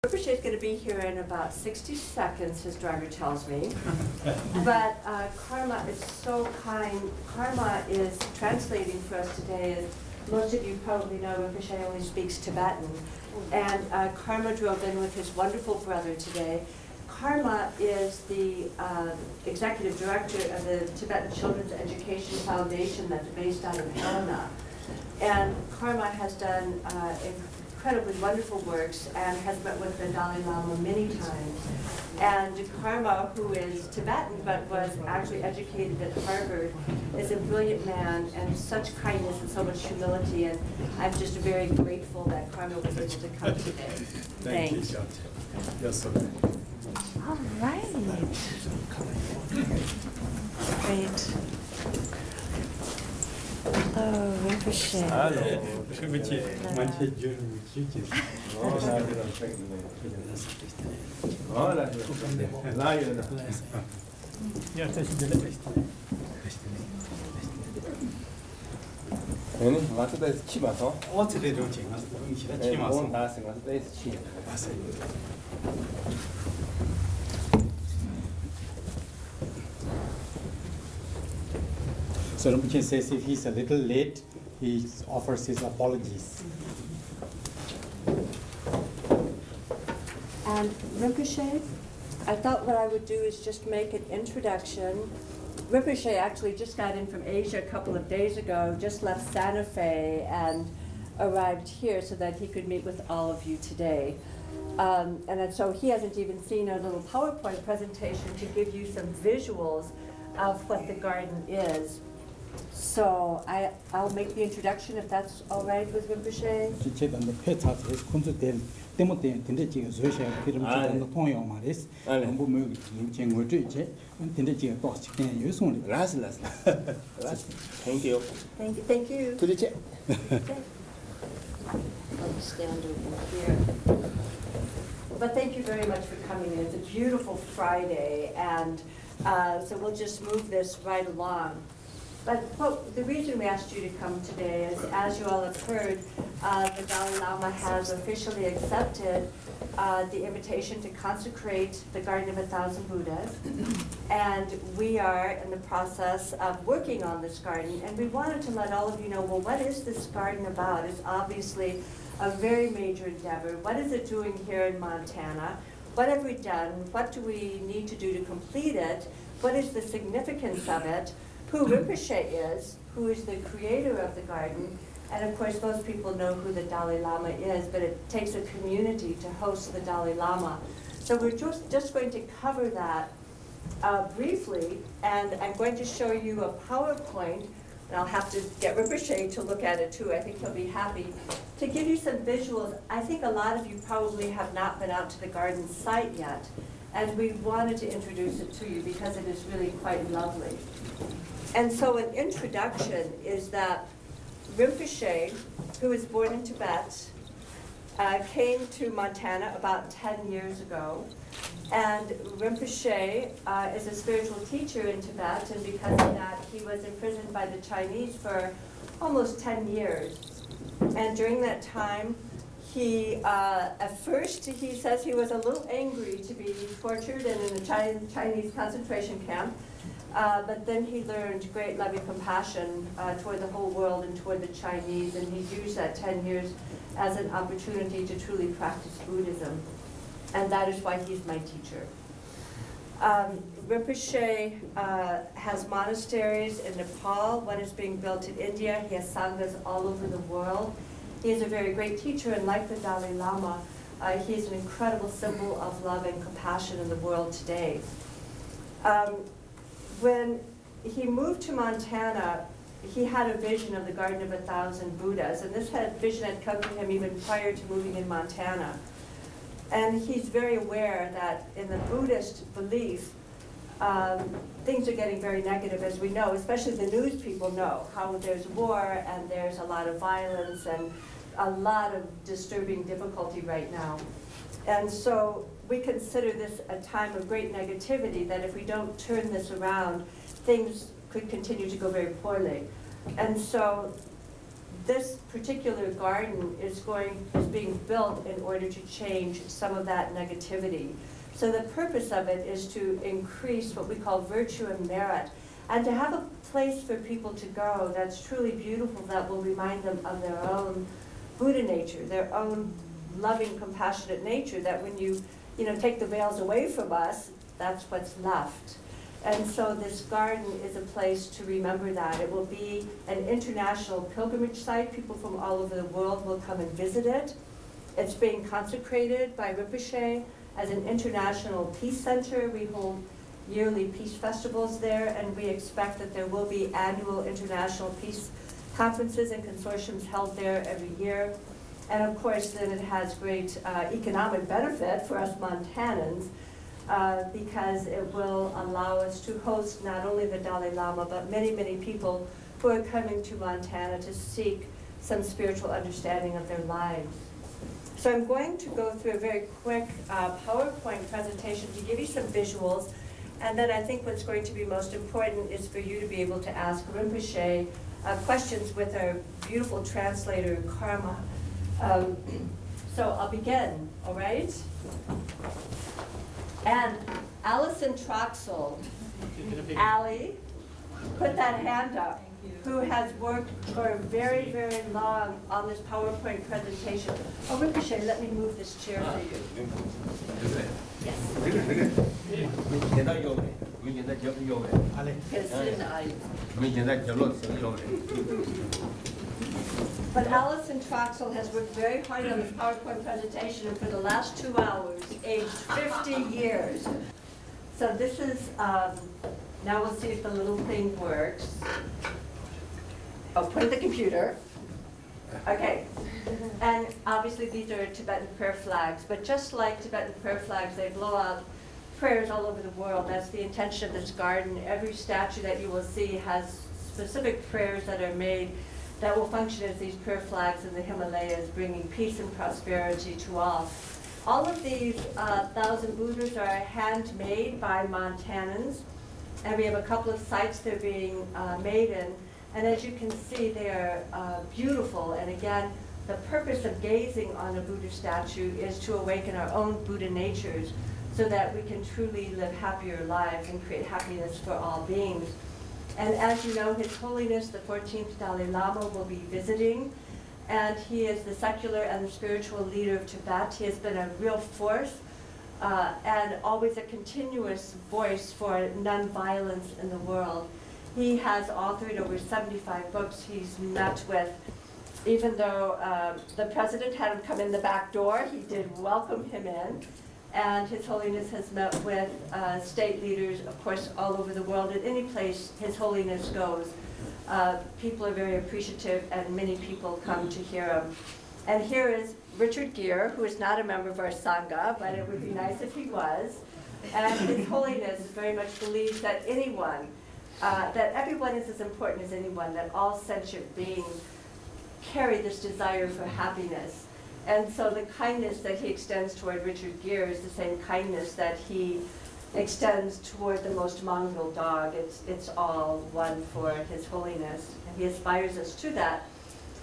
Rinpoche is going to be here in about 60 seconds, his driver tells me. But Karma is so kind. Karma is translating for us today. As most of you probably know, Rinpoche only speaks Tibetan. And Karma drove in with his wonderful brother today. Karma is the executive director of the Tibetan Children's Education Foundation that's based out of Helena. And Karma has done incredibly wonderful works and has met with the Dali Lama many times. And Karma, who is Tibetan but was actually educated at Harvard, is a brilliant man and such kindness and so much humility. And I'm just very grateful that Karma was able to come today. Thanks. Thank you. Yes, sir. All right. Great. Hello, Rinpoche. Hello. Rinpoche. Manche Jun Mukichi. So Rinpoche says if he's a little late, he offers his apologies. And Rinpoche, I thought what I would do is just make an introduction. Rinpoche actually just got in from Asia a couple of days ago, just left Santa Fe and arrived here so that he could meet with all of you today. And then, so he hasn't even seen a little PowerPoint presentation to give you some visuals of what the garden is. So I'll make the introduction if that's all right with Rinpoche. Thank you. Thank you. To the chair. I'll stand over here. But thank you very much for coming in. It's a beautiful Friday, and so we'll just move this right along. But the reason we asked you to come today is, as you all have heard, the Dalai Lama has officially accepted the invitation to consecrate the Garden of 1,000 Buddhas. And we are in the process of working on this garden. And we wanted to let all of you know, well, what is this garden about? It's obviously a very major endeavor. What is it doing here in Montana? What have we done? What do we need to do to complete it? What is the significance of it? Who Rinpoche is, who is the creator of the garden, and of course most people know who the Dalai Lama is, but it takes a community to host the Dalai Lama. So we're just going to cover that briefly, and I'm going to show you a PowerPoint, and I'll have to get Rinpoche to look at it too. I think he'll be happy to give you some visuals. I think a lot of you probably have not been out to the garden site yet, and we wanted to introduce it to you because it is really quite lovely. And so an introduction is that Rinpoche, who was born in Tibet, came to Montana about 10 years ago. And Rinpoche is a spiritual teacher in Tibet, and because of that, he was imprisoned by the Chinese for almost 10 years. And during that time, he, at first, he says he was a little angry to be tortured and in a Chinese concentration camp. But then he learned great loving compassion toward the whole world and toward the Chinese, and he used that 10 years as an opportunity to truly practice Buddhism. And that is why he's my teacher. Rinpoche has monasteries in Nepal. One is being built in India. He has sanghas all over the world. He is a very great teacher, and like the Dalai Lama, he is an incredible symbol of love and compassion in the world today. When he moved to Montana, he had a vision of the Garden of 1,000 Buddhas, and this vision had come to him even prior to moving in Montana. And he's very aware that in the Buddhist belief, things are getting very negative, as we know, especially the news people know, how there's war and there's a lot of violence and a lot of disturbing difficulty right now. And so we consider this a time of great negativity, that if we don't turn this around, things could continue to go very poorly. And so this particular garden is being built in order to change some of that negativity. So the purpose of it is to increase what we call virtue and merit, and to have a place for people to go that's truly beautiful, that will remind them of their own Buddha nature, their own loving, compassionate nature, that when you take the veils away from us, that's what's left. And so this garden is a place to remember that. It will be an international pilgrimage site. People from all over the world will come and visit it. It's being consecrated by Rinpoche as an international peace center. We hold yearly peace festivals there, and we expect that there will be annual international peace conferences and consortiums held there every year. And of course, then it has great economic benefit for us Montanans, because it will allow us to host not only the Dalai Lama, but many, many people who are coming to Montana to seek some spiritual understanding of their lives. So I'm going to go through a very quick PowerPoint presentation to give you some visuals, and then I think what's going to be most important is for you to be able to ask Rinpoche questions with our beautiful translator, Karma. So I'll begin, all right? And Alison Troxel, Allie, put that hand up, who has worked for very, very long on this PowerPoint presentation. Oh, Rinpoche, let me move this chair for you. But Alison Troxel has worked very hard on this PowerPoint presentation, and for the last 2 hours, aged 50 years. So this is, now we'll see if the little thing works. Oh, point the computer. Okay. And obviously these are Tibetan prayer flags, but just like Tibetan prayer flags, they blow out prayers all over the world. That's the intention of this garden. Every statue that you will see has specific prayers that are made that will function as these prayer flags in the Himalayas, bringing peace and prosperity to all. All of these 1,000 Buddhas are handmade by Montanans, and we have a couple of sites they're being made in. And as you can see, they are beautiful. And again, the purpose of gazing on a Buddha statue is to awaken our own Buddha natures so that we can truly live happier lives and create happiness for all beings. And as you know, His Holiness, the 14th Dalai Lama, will be visiting. And he is the secular and the spiritual leader of Tibet. He has been a real force and always a continuous voice for nonviolence in the world. He has authored over 75 books he's met with. Even though the president had him come in the back door, he did welcome him in. And His Holiness has met with state leaders, of course, all over the world. At any place His Holiness goes, people are very appreciative, and many people come to hear him. And here is Richard Gere, who is not a member of our Sangha, but it would be nice if he was. And His Holiness very much believes that anyone, that everyone is as important as anyone, that all sentient beings carry this desire for happiness. And so the kindness that he extends toward Richard Gere is the same kindness that he extends toward the most mongrel dog. It's all one for His Holiness, and he aspires us to that.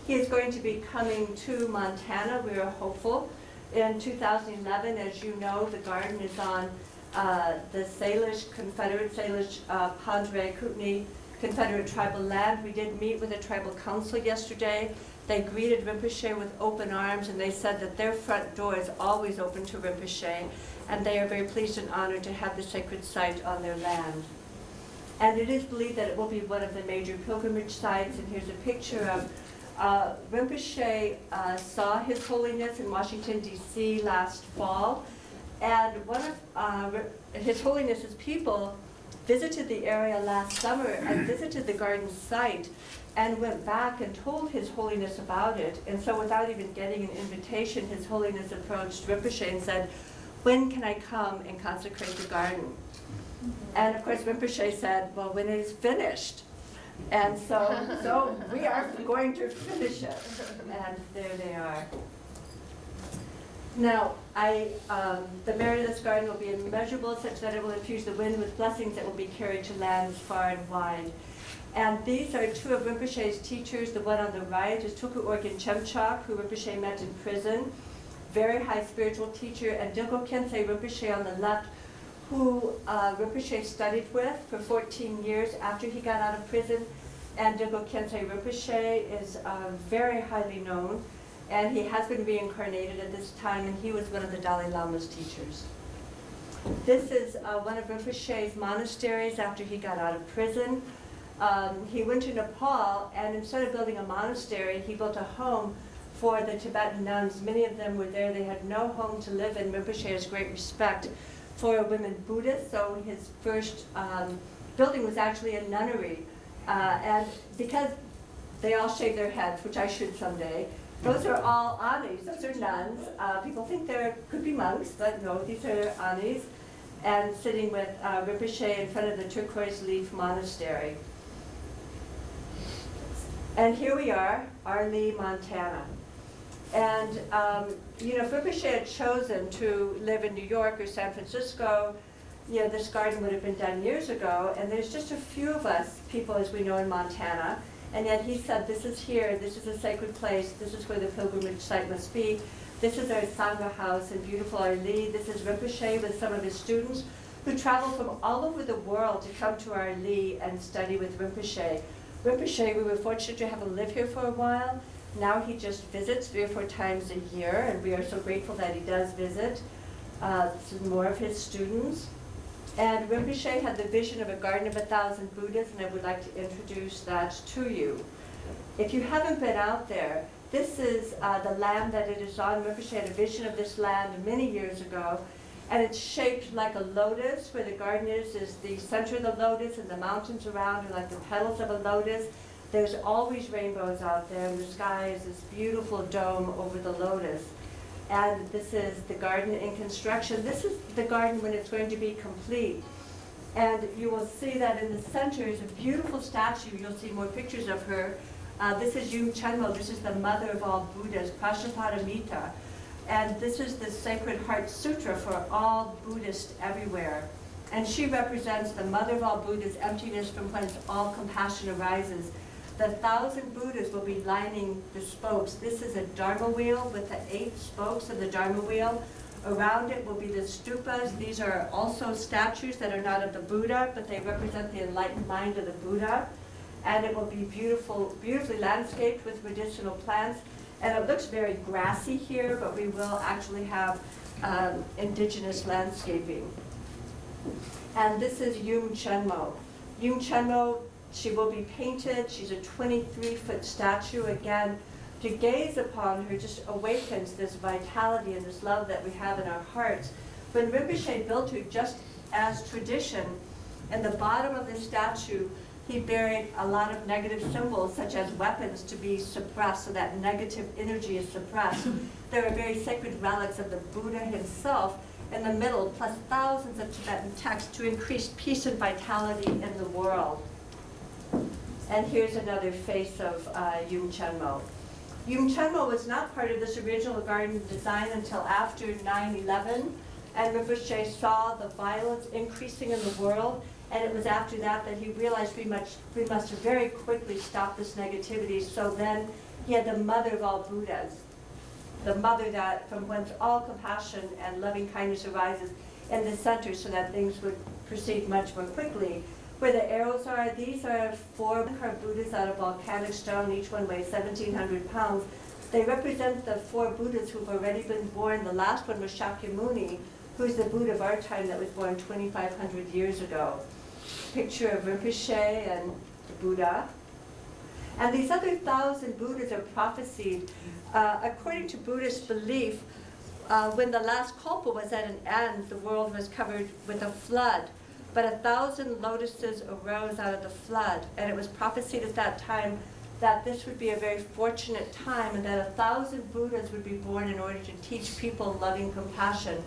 He is going to be coming to Montana. We are hopeful. In 2011, as you know, the garden is on the Salish, Confederate Salish, Padre Kootenai Confederate tribal land. We did meet with the tribal council yesterday. They greeted Rinpoche with open arms, and they said that their front door is always open to Rinpoche, and they are very pleased and honored to have the sacred site on their land. And it is believed that it will be one of the major pilgrimage sites, and here's a picture of Rinpoche saw His Holiness in Washington, D.C. last fall, and one of His Holiness's people visited the area last summer and visited the garden site and went back and told His Holiness about it. And so without even getting an invitation, His Holiness approached Rinpoche and said, "When can I come and consecrate the garden?" And of course, Rinpoche said, well, when it is finished. And so we are going to finish it. And there they are. Now, the merit of this garden will be immeasurable, such that it will infuse the wind with blessings that will be carried to lands far and wide. And these are two of Rinpoche's teachers. The one on the right is Tulku Organ Chemchok, who Rinpoche met in prison. Very high spiritual teacher. And Dilgo Khyentse Rinpoche on the left, who Rinpoche studied with for 14 years after he got out of prison. And Dilgo Khyentse Rinpoche is very highly known. And he has been reincarnated at this time, and he was one of the Dali Lama's teachers. This is one of Rinpoche's monasteries after he got out of prison. He went to Nepal, and instead of building a monastery, he built a home for the Tibetan nuns. Many of them were there. They had no home to live in. Rinpoche has great respect for women Buddhists, so his first building was actually a nunnery. And because they all shave their heads, which I should someday, those are all anis. Those are nuns. People think they could be monks, but no, these are anis. And sitting with Rinpoche in front of the turquoise leaf monastery. And here we are, Arlee, Montana. And you know, if Rinpoche had chosen to live in New York or San Francisco, you know, this garden would have been done years ago. And there's just a few of us, people as we know in Montana. And yet he said, this is here, this is a sacred place, this is where the pilgrimage site must be. This is our Sangha house in beautiful Arlee. This is Rinpoche with some of his students who travel from all over the world to come to Arlee and study with Rinpoche. Rinpoche, we were fortunate to have him live here for a while. Now he just visits 3 or 4 times a year, and we are so grateful that he does visit. More of his students. And Rinpoche had the vision of a garden of 1,000 Buddhas, and I would like to introduce that to you. If you haven't been out there, this is the land that it is on. Rinpoche had a vision of this land many years ago, and it's shaped like a lotus. Where the garden is the center of the lotus, and the mountains around are like the petals of a lotus. There's always rainbows out there, and the sky is this beautiful dome over the lotus. And this is the garden in construction. This is the garden when it's going to be complete. And you will see that in the center is a beautiful statue. You'll see more pictures of her. This is Yum Chenmo. This is the mother of all Buddhas, Prajnaparamita. And this is the Sacred Heart Sutra for all Buddhists everywhere. And she represents the mother of all Buddhas, emptiness from whence all compassion arises. The 1,000 Buddhas will be lining the spokes. This is a Dharma wheel with the 8 spokes of the Dharma wheel. Around it will be the stupas. These are also statues that are not of the Buddha, but they represent the enlightened mind of the Buddha. And it will be beautifully landscaped with medicinal plants. And it looks very grassy here, but we will actually have indigenous landscaping. And this is Yum Chenmo. Yum Chenmo, she will be painted. She's a 23-foot statue. Again, to gaze upon her just awakens this vitality and this love that we have in our hearts. When Rinpoche built her, just as tradition, in the bottom of the statue, he buried a lot of negative symbols, such as weapons, to be suppressed, so that negative energy is suppressed. There are very sacred relics of the Buddha himself in the middle, plus thousands of Tibetan texts to increase peace and vitality in the world. And here's another face of Yum Chenmo. Yum Chenmo was not part of this original garden design until after 9/11, and Rinpoche saw the violence increasing in the world, and it was after that that he realized we must very quickly stop this negativity. So then he had the mother of all Buddhas, the mother that from whence all compassion and loving kindness arises, in the center, so that things would proceed much more quickly. Where the arrows are, these are 4 carved Buddhas out of volcanic stone. Each one weighs 1,700 pounds. They represent the 4 Buddhas who've already been born. The last one was Shakyamuni, who's the Buddha of our time that was born 2,500 years ago. Picture of Rinpoche and the Buddha. And these other 1,000 Buddhas are prophesied. According to Buddhist belief, when the last kalpa was at an end, the world was covered with a flood. But 1,000 lotuses arose out of the flood, and it was prophesied at that time that this would be a very fortunate time, and that 1,000 Buddhas would be born in order to teach people loving compassion.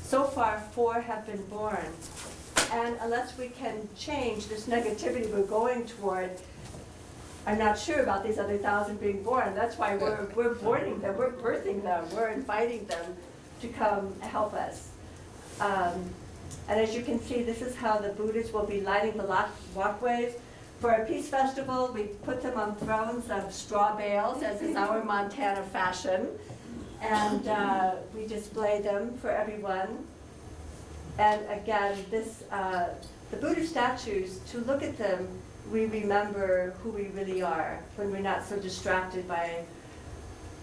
So far, 4 have been born. And unless we can change this negativity we're going toward, I'm not sure about these other 1,000 being born. That's why we're boarding them, we're birthing them, we're inviting them to come help us. And as you can see, this is how the Buddhas will be lighting the walkways. For our Peace Festival, we put them on thrones of straw bales, as is our Montana fashion. And we display them for everyone. And again, the Buddha statues, to look at them, we remember who we really are when we're not so distracted by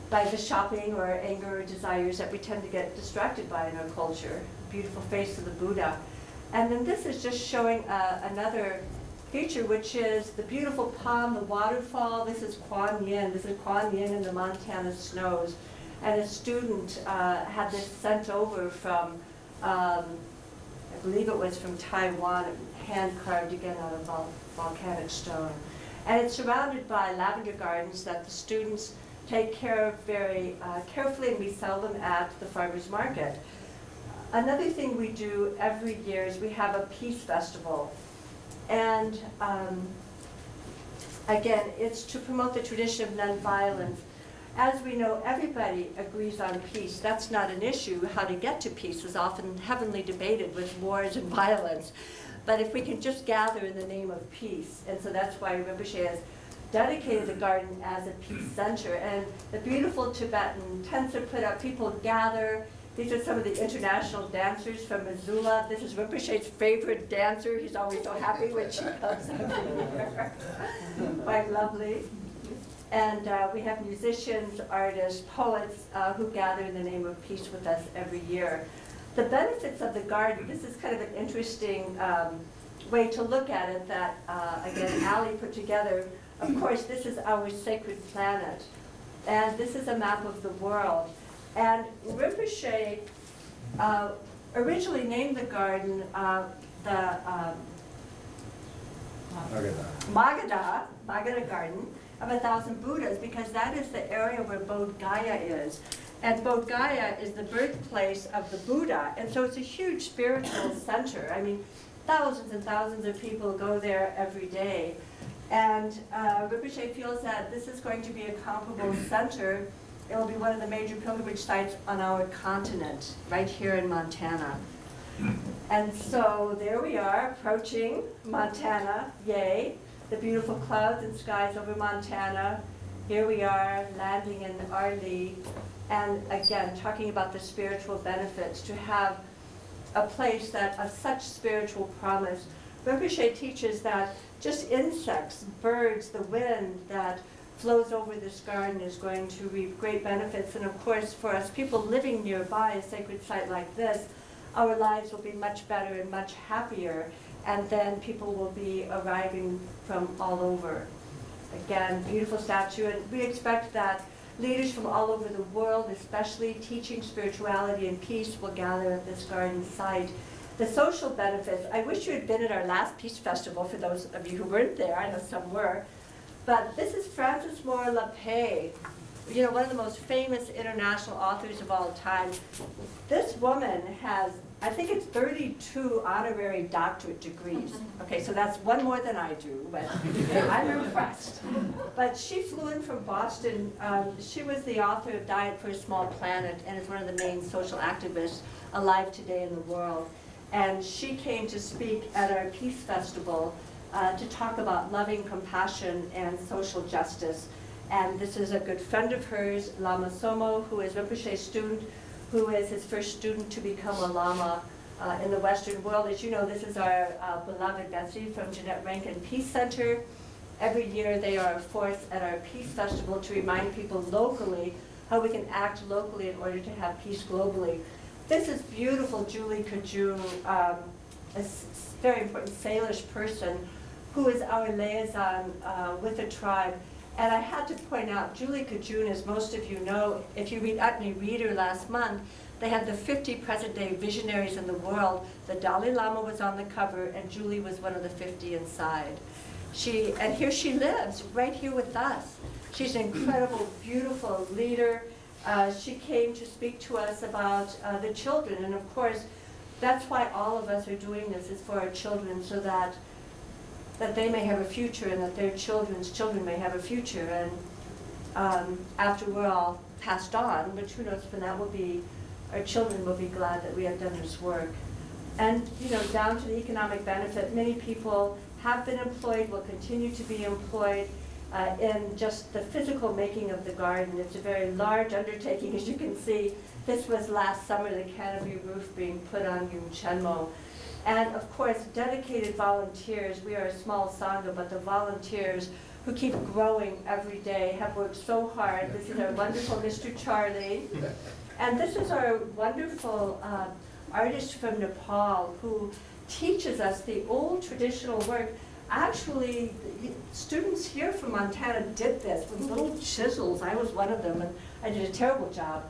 the shopping or anger or desires that we tend to get distracted by in our culture. Beautiful face of the Buddha. And then this is just showing another feature, which is the beautiful pond, the waterfall. This is Kuan Yin. This is Kuan Yin in the Montana snows. And a student had this sent over from, I believe it was from Taiwan, hand carved again out of volcanic stone. And it's surrounded by lavender gardens that the students take care of very carefully, and we sell them at the farmer's market. Another thing we do every year is we have a peace festival. And again, it's to promote the tradition of nonviolence. As we know, everybody agrees on peace. That's not an issue. How to get to peace is often heavily debated with wars and violence. But if we can just gather in the name of peace, and so that's why Rinpoche has dedicated the garden as a peace center. And the beautiful Tibetan tents are put up, people gather. These are some of the international dancers from Missoula. This is Rinpoche's favorite dancer. He's always so happy when she comes every year. Quite lovely. And we have musicians, artists, poets who gather in the name of peace with us every year. The benefits of the garden, this is kind of an interesting way to look at it that, again, Ali put together. Of course, this is our sacred planet. And this is a map of the world. And Rinpoche originally named the garden Magadha Garden of 1,000 Buddhas, because that is the area where Bodh Gaya is. And Bodh Gaya is the birthplace of the Buddha, and so it's a huge spiritual center. I mean, thousands and thousands of people go there every day. And Rinpoche feels that this is going to be a comparable center. It will be one of the major pilgrimage sites on our continent, right here in Montana. And so there we are, approaching Montana, yay. The beautiful clouds and skies over Montana. Here we are, landing in Arlie. And again, talking about the spiritual benefits, to have a place that of such spiritual promise. Rinpoche teaches that just insects, birds, the wind that flows over this garden is going to reap great benefits. And of course, for us people living nearby a sacred site like this, our lives will be much better and much happier. And then people will be arriving from all over. Again, beautiful statue. And we expect that leaders from all over the world, especially teaching spirituality and peace, will gather at this garden site. The social benefits, I wish you had been at our last Peace Festival, for those of you who weren't there, I know some were. But this is Frances Moore Lappé, you know, one of the most famous international authors of all time. This woman has, I think it's 32 honorary doctorate degrees. Okay, so that's one more than I do, but I'm impressed. But she flew in from Boston. She was the author of Diet for a Small Planet and is one of the main social activists alive today in the world. And she came to speak at our Peace Festival to talk about loving compassion and social justice. And this is a good friend of hers, Lama Somo, who is Rinpoche's student, who is his first student to become a Lama in the Western world. As you know, this is our beloved Betsy from Jeanette Rankin Peace Center. Every year they are a force at our Peace Festival to remind people locally how we can act locally in order to have peace globally. This is beautiful Julie Kajun, a very important Salish person who is our liaison with the tribe. And I had to point out, Julie Kajun, as most of you know, if you read Utni Reader last month, they had the 50 present-day visionaries in the world. The Dali Lama was on the cover, and Julie was one of the 50 inside. And here she lives, right here with us. She's an incredible, beautiful leader. She came to speak to us about the children, and of course, that's why all of us are doing this, is for our children, so that they may have a future and that their children's children may have a future. And after we're all passed on, which who knows when that will be, our children will be glad that we have done this work. And down to the economic benefit, many people have been employed, will continue to be employed in just the physical making of the garden. It's a very large undertaking, as you can see. This was last summer, the canopy roof being put on Yung Chenmo. And of course, dedicated volunteers. We are a small Sangha, but the volunteers who keep growing every day have worked so hard. This is our wonderful Mr. Charlie. And this is our wonderful artist from Nepal who teaches us the old traditional work. Actually, students here from Montana did this with little chisels. I was one of them, and I did a terrible job.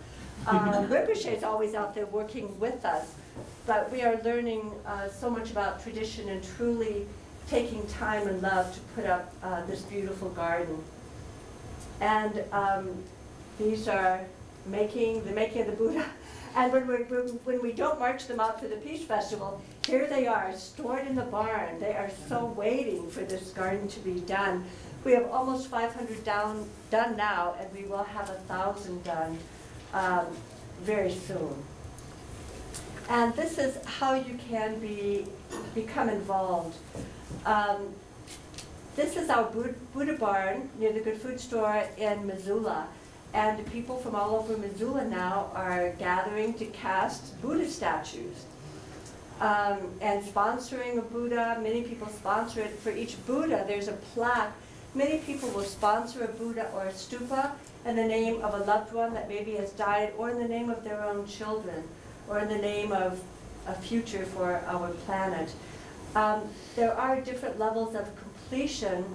Rinpoche is always out there working with us, but we are learning so much about tradition and truly taking time and love to put up this beautiful garden. And these are the making of the Buddha. And when we don't march them out for the Peace Festival, here they are, stored in the barn. They are so waiting for this garden to be done. We have almost 500 done now, and we will have 1,000 done very soon. And this is how you can become involved. This is our Buddha barn near the Good Food Store in Missoula. And people from all over Missoula now are gathering to cast Buddha statues and sponsoring a Buddha. Many people sponsor it. For each Buddha, there's a plaque. Many people will sponsor a Buddha or a stupa in the name of a loved one that maybe has died, or in the name of their own children, or in the name of a future for our planet. There are different levels of completion.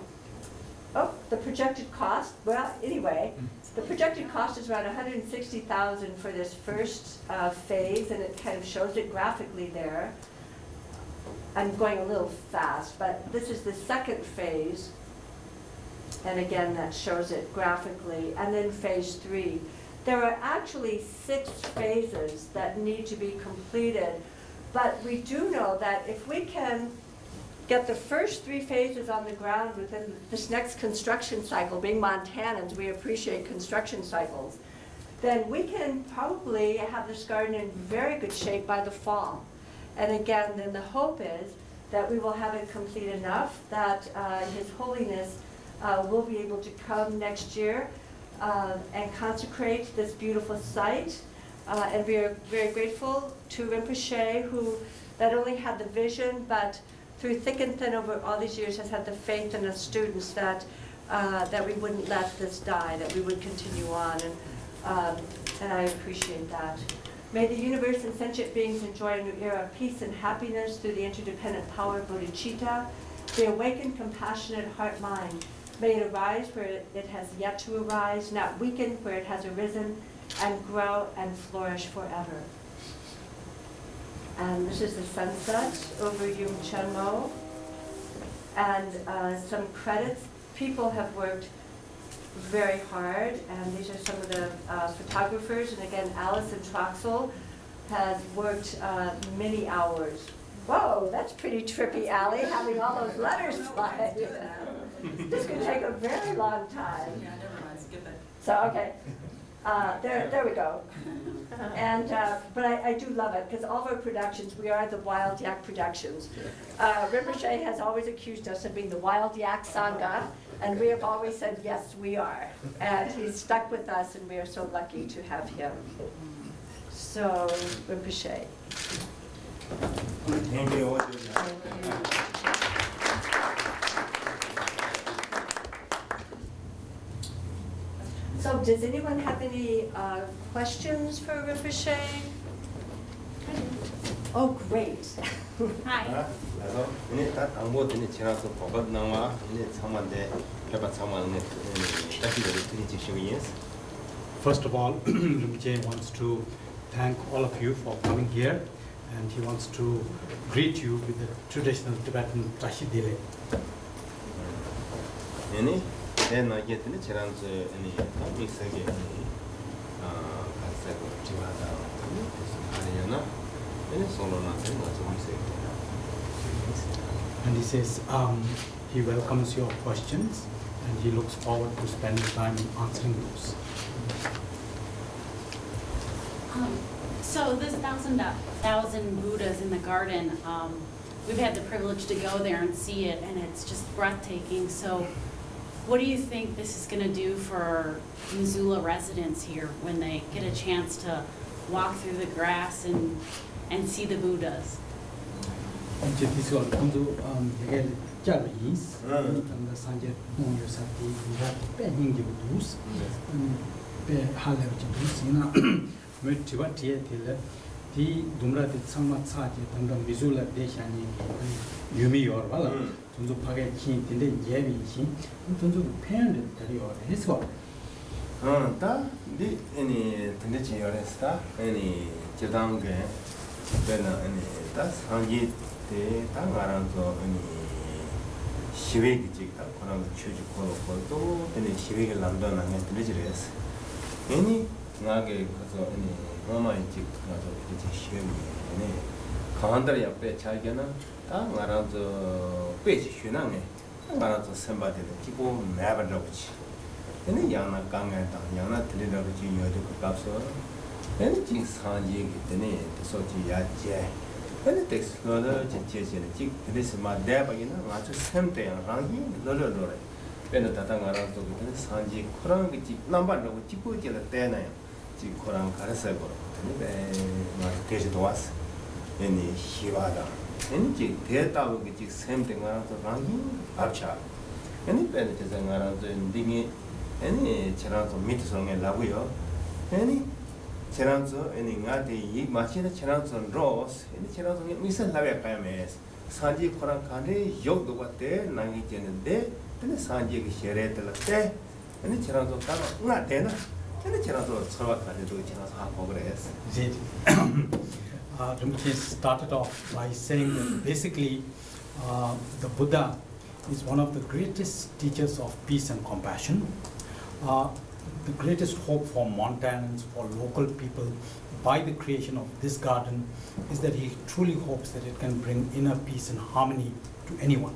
Oh, the projected cost, well, anyway, the projected cost is around $160,000 for this first phase, and it kind of shows it graphically there. I'm going a little fast, but this is the second phase, and again, that shows it graphically. And then phase 3. There are actually 6 phases that need to be completed, but we do know that if we can get the first 3 phases on the ground within this next construction cycle, being Montanans, we appreciate construction cycles, then we can probably have this garden in very good shape by the fall. And again, then the hope is that we will have it complete enough that His Holiness will be able to come next year and consecrate this beautiful site. And we are very grateful to Rinpoche, who not only had the vision, but through thick and thin over all these years has had the faith in us students that we wouldn't let this die, that we would continue on, and I appreciate that. May the universe and sentient beings enjoy a new era of peace and happiness through the interdependent power of bodhicitta, the awakened, compassionate heart-mind. May it arise where it has yet to arise, not weaken where it has arisen, and grow and flourish forever. And this is the sunset over Yung Chenmo. And some credits. People have worked very hard, and these are some of the photographers. And again, Alison Troxel has worked many hours. Whoa, that's pretty trippy, Allie, having all those letters fly. This could take a very long time. Yeah, never mind, skip it. So, okay. There we go. And but I do love it, because all of our productions, we are the Wild Yak Productions. Rinpoche has always accused us of being the Wild Yak Sangha, and we have always said, yes, we are. And he's stuck with us, and we are so lucky to have him. So, Rinpoche. Thank you. So does anyone have any questions for Rinpoche? Oh, great. Hi. 그래서 ini tak anggo ini cerita pobat nama ini sama de dapat sama ini tapi dari ini experience. First of all, Rinpoche wants to thank all of you for coming here, and he wants to greet you with the traditional Tibetan Tashidile. Ini dan lagi ini cerita ini kami segi ini kasih jiwa ada hari na 얘네 소로나한테 맞아 보세요. And he says he welcomes your questions and he looks forward to spending time answering those. So this thousand Buddhas in the garden, we've had the privilege to go there and see it, and it's just breathtaking. So what do you think this is going to do for Missoula residents here when they get a chance to walk through the grass and see the Buddhas? 이제 디스가 먼저 되게 짧이스 근데 산제 동료 사티 이라 빼닝게 두스 빼 할레지 두스나 왜 티바티에 딜레 디 dum라데 상마차제 등등 미술라 대샤니 유미 요르발라 전주 파게 키 딘데 예비시 전주 팬데 다리요 해서 디 아니 근데 지요레스타 아니 제당게 베나 아니 다 상기 때 당가랑서 아니 시외기 찍다 그런 추주 거도 아니 시외기 남도는 게 들리지레스 아니 나게 가서 아니 엄마의 집 가서 이제 시외기 아니 강한달 옆에 자기는 당가랑서 빼지 쉬나네 당가랑서 선바되는 기고 매버러지 아니 양나 강에다 양나 들리라고 지금 여도 값서 아니 지 상지기 때문에 소지 야제 아니 텍스트가 진짜지는 지 그래서 마대바기는 아주 샘대야 랑이 너러러래 배는 다당가랑도 그 상지 코랑 그 남반라고 찍고지라 때나요 지 코랑 가르쳐 버려 근데 막 대지도 왔어 아니 희와다 아니 지 대다고 그 샘대가랑도 랑이 앞차 아니 배는 제상가랑도 딩이 아니 저랑도 밑에서는 라고요 아니 저랑서 아니 나한테 이 마치는 저랑서 로스 아니 저랑서 미선 라베 까메스 산지 코랑 칸에 욕도 같대 나기 되는데 근데 산지가 셔레들 때 아니 저랑서 따로 나 되나 근데 저랑서 서와 가지고 저랑서 하고 그랬어 Rinpoche started off by saying that basically the Buddha is one of the greatest teachers of peace and compassion. The greatest hope for Montanans, for local people, by the creation of this garden, is that he truly hopes that it can bring inner peace and harmony to anyone.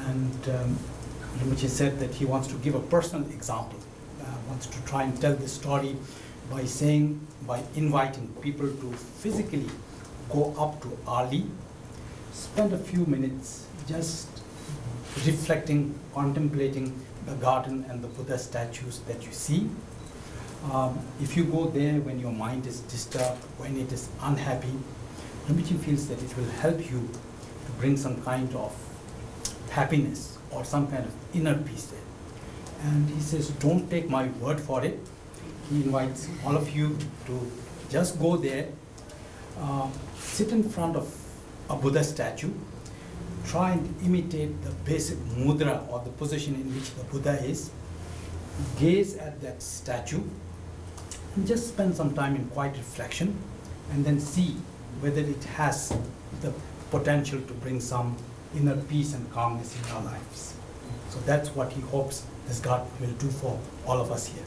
And Rinpoche said that he wants to give a personal example, wants to try and tell this story by inviting people to physically go up to Ali, spend a few minutes just reflecting, contemplating the garden and the Buddha statues that you see. If you go there when your mind is disturbed, when it is unhappy, Rinpoche feels that it will help you to bring some kind of happiness or some kind of inner peace there. And he says, don't take my word for it. He invites all of you to just go there, sit in front of a Buddha statue, try and imitate the basic mudra or the position in which the Buddha is, gaze at that statue, and just spend some time in quiet reflection, and then see whether it has the potential to bring some inner peace and calmness in our lives. So that's what he hopes this garden will do for all of us here.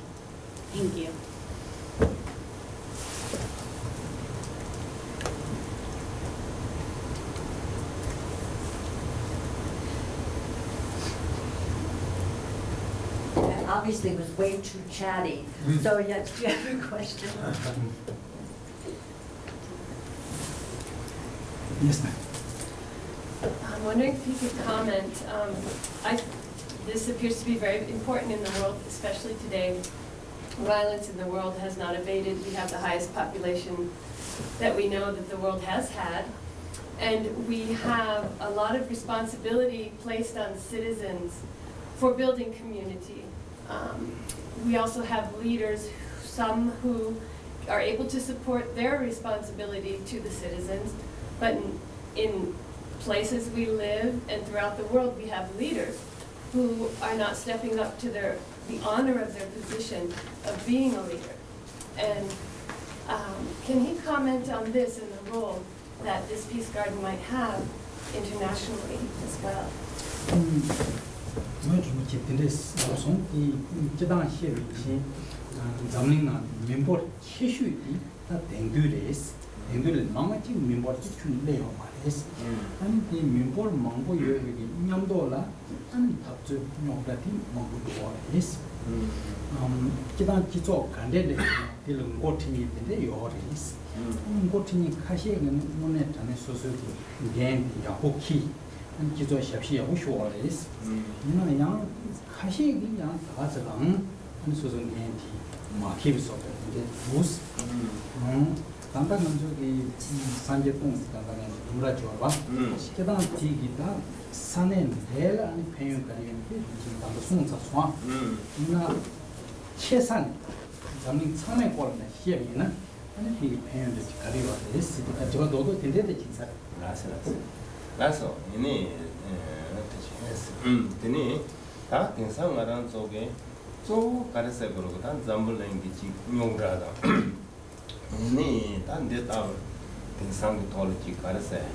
Thank you. Obviously was way too chatty. So yes, do you have a question? Yes, ma'am. I'm wondering if you could comment. This appears to be very important in the world, especially today. Violence in the world has not abated. We have the highest population that we know that the world has had. And we have a lot of responsibility placed on citizens for building community. We also have leaders, some who are able to support their responsibility to the citizens, but in places we live and throughout the world, we have leaders who are not stepping up to the honor of their position of being a leader. And can he comment on this and the role that this Peace Garden might have internationally as well? Moi, je me dis que c'est un son qui est dans la chérie, zamling na member chéchu di ta dendu res, 앵글에 망아지 민버지 춘래요 말이스. 아니 이 민버 망고 여기 냠도라 아니 답주 녀가티 망고 말이스. 기단 기초 간데데 딜은 고팅이 되는데 요리스. 고팅이 카시에는 문에 전에 소소도 게임 야호키 한 기초 샵시 야호쇼리스. 이나양 카시에기 양 다자랑 한 소소 게임티 마키브서 이제 무스 단단 먼저기 산제동 단단에 누라줘봐. 기단 지기다 산에 내일 아니 배우까지 지금 단도 송사 소아. 이나 최산 zamling tsame korne hiemina ane hi phen de kariwa de sidi ka jo do tende de jinsa 라서 이니 되니 다 등상 말한 속에 조 가르세 그러고 단 잠불랭기 지 용라다 이니 단데 다 등상 돌지 가르세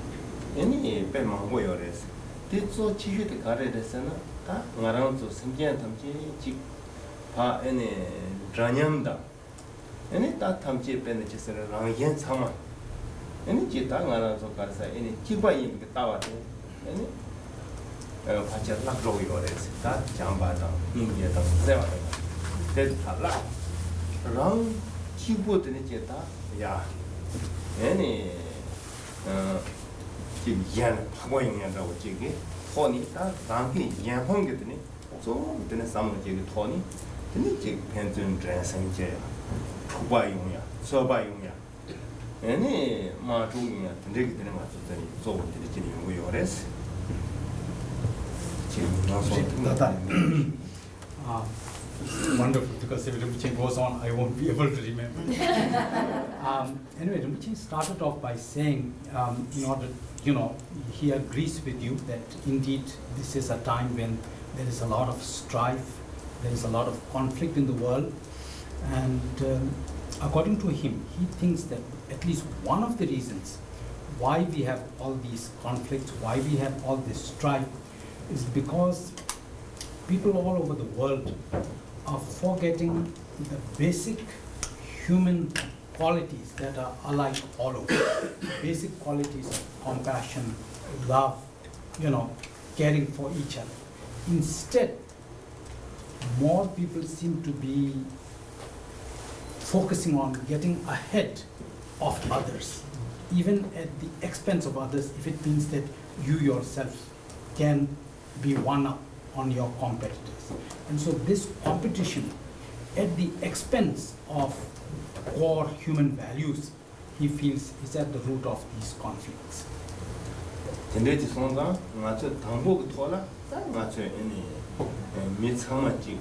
이니 빼망고 요레스 뒤조 지휘de 가르레스나 다 말한 조 생견 탐지 지파 에네 드라냠다 에네 다 탐지 빼는 짓을 랑연 상마 에네 지다 말아서 가르사 에네 지바이 이렇게 따와도 에네 같이 락로 요레스 다 잠바다 인게다 세와다 됐다라 랑 지부드네 제다 야 에네 지금 양 하고 있냐고 지게 토니 다 당기 양 홍게드네 좀 되네 삼을 지게 토니 되네 지금 펜튼 드레싱제 초바용이야 서바용이야 에네 마중이야 되게 되는 거 같더니 좀 되게 지금 요레스 Wonderful, because if Rinpoche goes on, I won't be able to remember. Anyway, Rinpoche started off by saying, in order, he agrees with you that indeed this is a time when there is a lot of strife, there is a lot of conflict in the world, and according to him, he thinks that at least one of the reasons why we have all these conflicts, why we have all this strife, is because people all over the world are forgetting the basic human qualities that are alike all over. Basic qualities of compassion, love, caring for each other. Instead, more people seem to be focusing on getting ahead of others, even at the expense of others, if it means that you yourself can be one up on your competitors. And so this competition at the expense of core human values, he feels, is at the root of these conflicts. 근데 지송가 맞죠 당복 토라 맞죠 이니 미참마지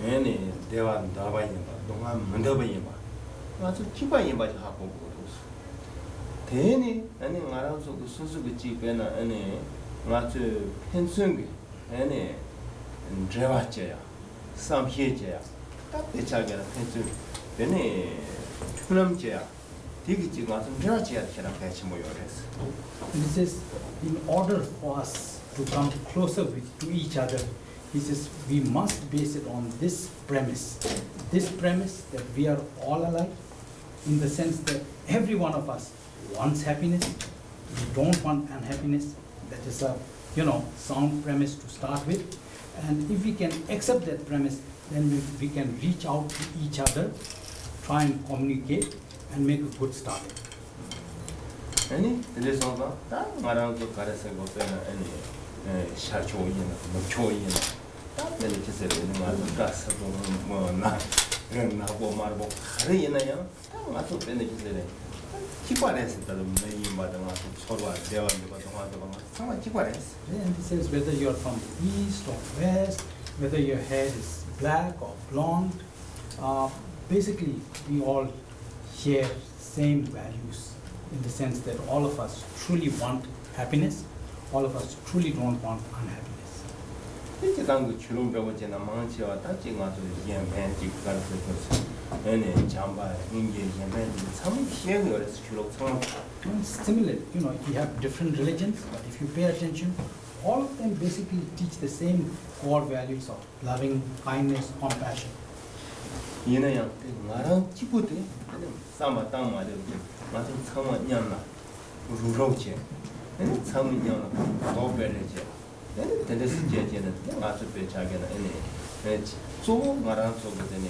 에니 대화 나바이마 동안 문더바이마 맞죠 기바이마 하고 그러스 대니 아니 말아서 그 순수그 집에나 아니 맞죠 펜슨게 아니 드레와제야 삼히제야 딱 대차게라 펜슨 되네 그럼제야 되게 지금 와서 드레와제야 처럼 같이 모여랬어. This is in order for us to come closer to each other. He says we must base it on this premise that we are all alike, in the sense that every one of us wants happiness. We don't want unhappiness. That is a sound premise to start with. And if we can accept that premise, then we can reach out to each other, try and communicate, and make a good start. 아니 그래서가 딱 말하고 가르쳐 보면 아니 샤초이나 뭐초이나 딱 이렇게 세는 말도 가서도 뭐나 나고 말고 가르이나요 딱 맞도 빼는 게 기관에서도 매일 마다 서로 대화하는 거 동화도 정말 기관에서. And he says whether you are from the east or west, whether your hair is black or blonde, basically we all share same values, in the sense that all of us truly want happiness, all of us truly don't want unhappiness. 이제 당그 주름 배우지나 망치와 딱지 가서 예매지 가르쳐서 얘네 잠바 인게 예매지 참 희한해서 주로 참. Similarly, you have different religions, but if you pay attention, all of them basically teach the same core values of loving, kindness, compassion. 얘네야 나랑 기쁘대. 싸마 땅 말이야. 맞은 처음 냠나 루로체 네 처음 냠나 도베레체 네 데데스 제제는 맞을 때 자기는 네 조 말한 속에는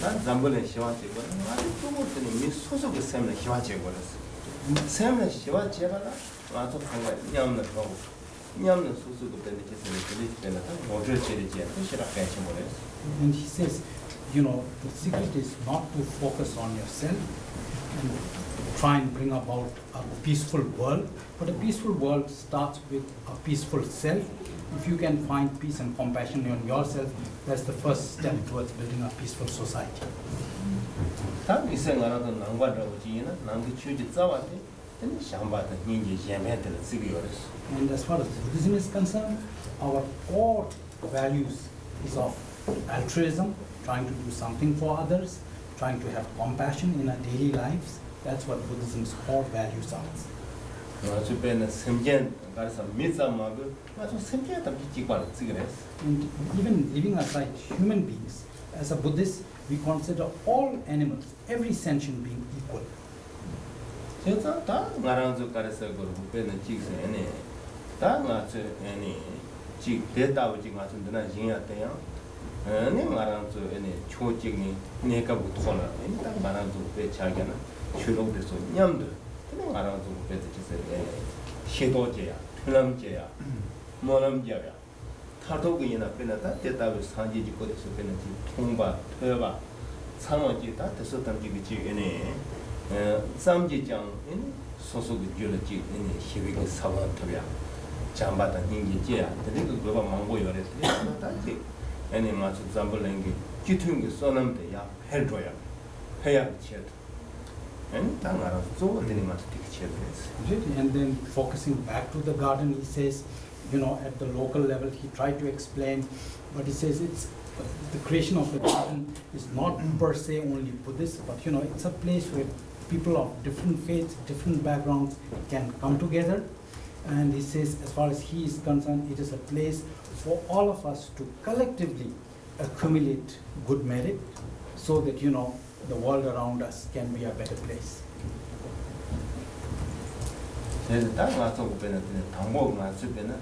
단 잠벌에 시와지고 아주 조금은 미소속의 셈을 시와지고 그랬어 셈을 시와지다가 와서 뭔가 냠는 거고 냠는 소소도 되는 제세를 들리는 모델 제리지 뜻이라 같이 모르겠어. And he says, you know, the secret is not to focus on yourself and try and bring about a peaceful world, but a peaceful world starts with a peaceful self. If you can find peace and compassion in yourself, that's the first step towards building a peaceful society. 단 이생활하던 난관으로 지나 난그 취지 싸웠대. 근데 샹바다 인지 예매들 쓰기 어렸어. And as far as Buddhism is concerned, our core values is of altruism, trying to do something for others, trying to have compassion in our daily lives. That's what Buddhism's core values are. 주변에 semjen 가서 미자마고 아주 semjen다 비치관 쓰기랬어. And even leaving aside human beings, as a Buddhist, we consider all animals, every sentient being equal. 그래서 다 나랑도 가서 그 주변에 지금에 다 나서 아니 지 대다고 지금 같은데나 진행했대요. 아니 나랑도 아니 초직니 내가 붙어나 아니 딱 나랑도 왜 자기는 주로돼서 냠들 근데 나랑도 그때 지세 시도제야 틀람제야 뭐람제야 타도기나 빼나다 대다고 산지지 거기서 빼는지 통바 퇴바 상어지 다 됐었던 지기 아니 삼지장 소속의 줄지 시위가 사원터야 잠바다 인기지야 근데 그거 망고 요랬더니 다지 아니 맞아 잠벌랭기 기퉁이 써남대야 헬줘야 해야 치야 and 당하라 소원들이 맞아 되게 치야 그랬어. And then focusing back to the garden, he says, you know, at the local level, he tried to explain, but he says it's the creation of the garden is not per se only Buddhist, but you know, it's a place where people of different faiths, different backgrounds can come together. And he says, as far as he is concerned, it is a place for all of us to collectively accumulate good merit so that, you know, the world around us can be a better place. 그래서 딱 와서 보면은 방법 맞을 때는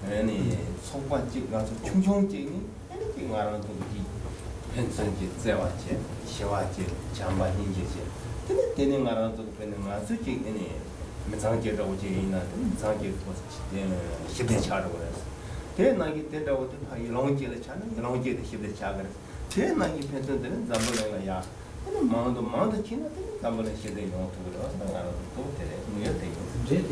아니 속관직 가서 충충직이 이렇게 말하는 거지. 현선지 재화지, 시화지, 잠반인지지. 근데 되는 말하는 거 보면은 맞을지 아니 매장제라고 지이나 매장제 시대차라고 그래서 대나기 된다고 또 이런제를 차는 이런제도 시대차 그래서 대나기 편선들은 잠벌랭이야. Really,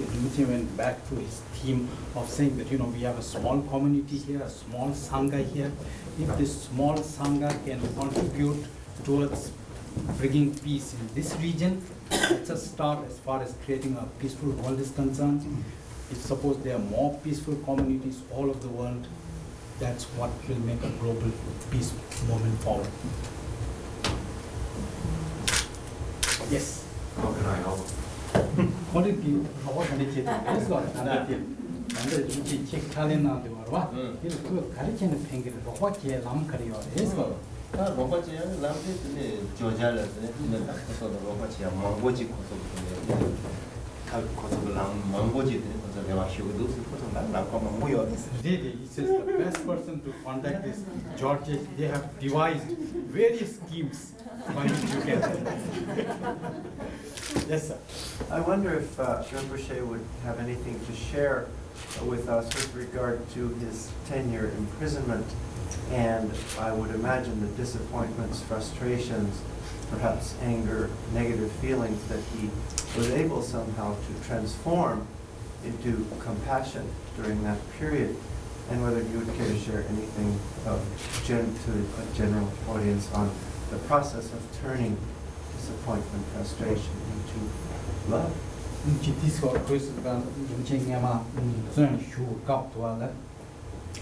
Rinpoche went back to his theme of saying that, you know, we have a small community here, a small Sangha here. If this small Sangha can contribute towards bringing peace in this region, it's a start as far as creating a peaceful world is concerned. If suppose there are more peaceful communities all over the world, that's what will make a global peace movement forward. Yes. How can I help? What did you? What did you do? Let's go. And you check Talena. They were what? You look. Carriage and finger. What? Yeah, lam carry or is go. Rinpoche lampe 조자를 근데 딱 그래서 rinpoche 망고지 고속 다 고속 망고지 그래서 내가 쉬고도 고속 남고 망고요. Really, he says the best person to contact is George. They have devised various schemes by which you can. Yes, sir. I wonder if Rinpoche would have anything to share with us with regard to his 10-year imprisonment, and I would imagine the disappointments, frustrations, perhaps anger, negative feelings that he was able somehow to transform into compassion during that period, and whether you would care to share anything to a general audience on the process of turning disappointment, frustration into love. This was Christopher Yama, Sun Shu Kap to Allah,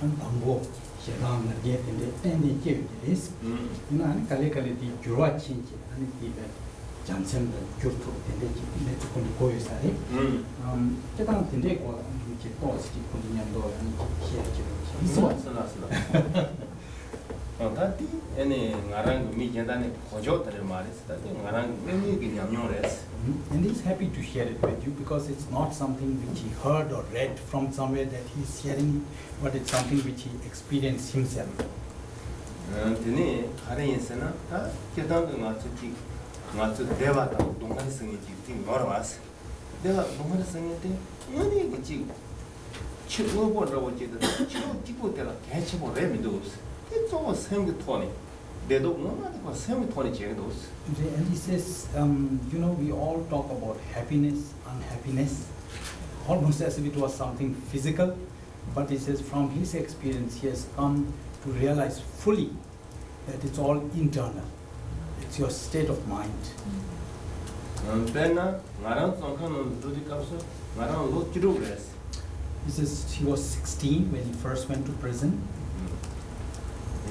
and Tango, Shadam, get in the end, is, you know, and Kalikali, Jura Chinchi, and the Johnson, Jurtu, and the Koyu Sari. Japan Tinde was which is positive, and here. 다티 에네 나랑 미견다네 고조들 말했어. 다티 나랑 매미기 냠용레스. And he's happy to share it with you because it's not something which he heard or read from somewhere that he's sharing, but it's something which he experienced himself. 드니 가레인스나 다 계단도 맞추 대화다 동안 생이지 팀 걸어왔어. 내가 동안 생일 때 아니 그지 치고 보라고 지도 치고 때라 개치고 레미도 없어. 이쪽 생기 토니 내도 뭐만 그 생기 토니 제도 없어. And he says, you know, we all talk about happiness, unhappiness, almost as if it was something physical. But he says from his experience, he has come to realize fully that it's all internal. It's your state of mind. 배나 나랑 성카는 루디카서 나랑 로치로 그랬어. He says he was 16 when he first went to prison.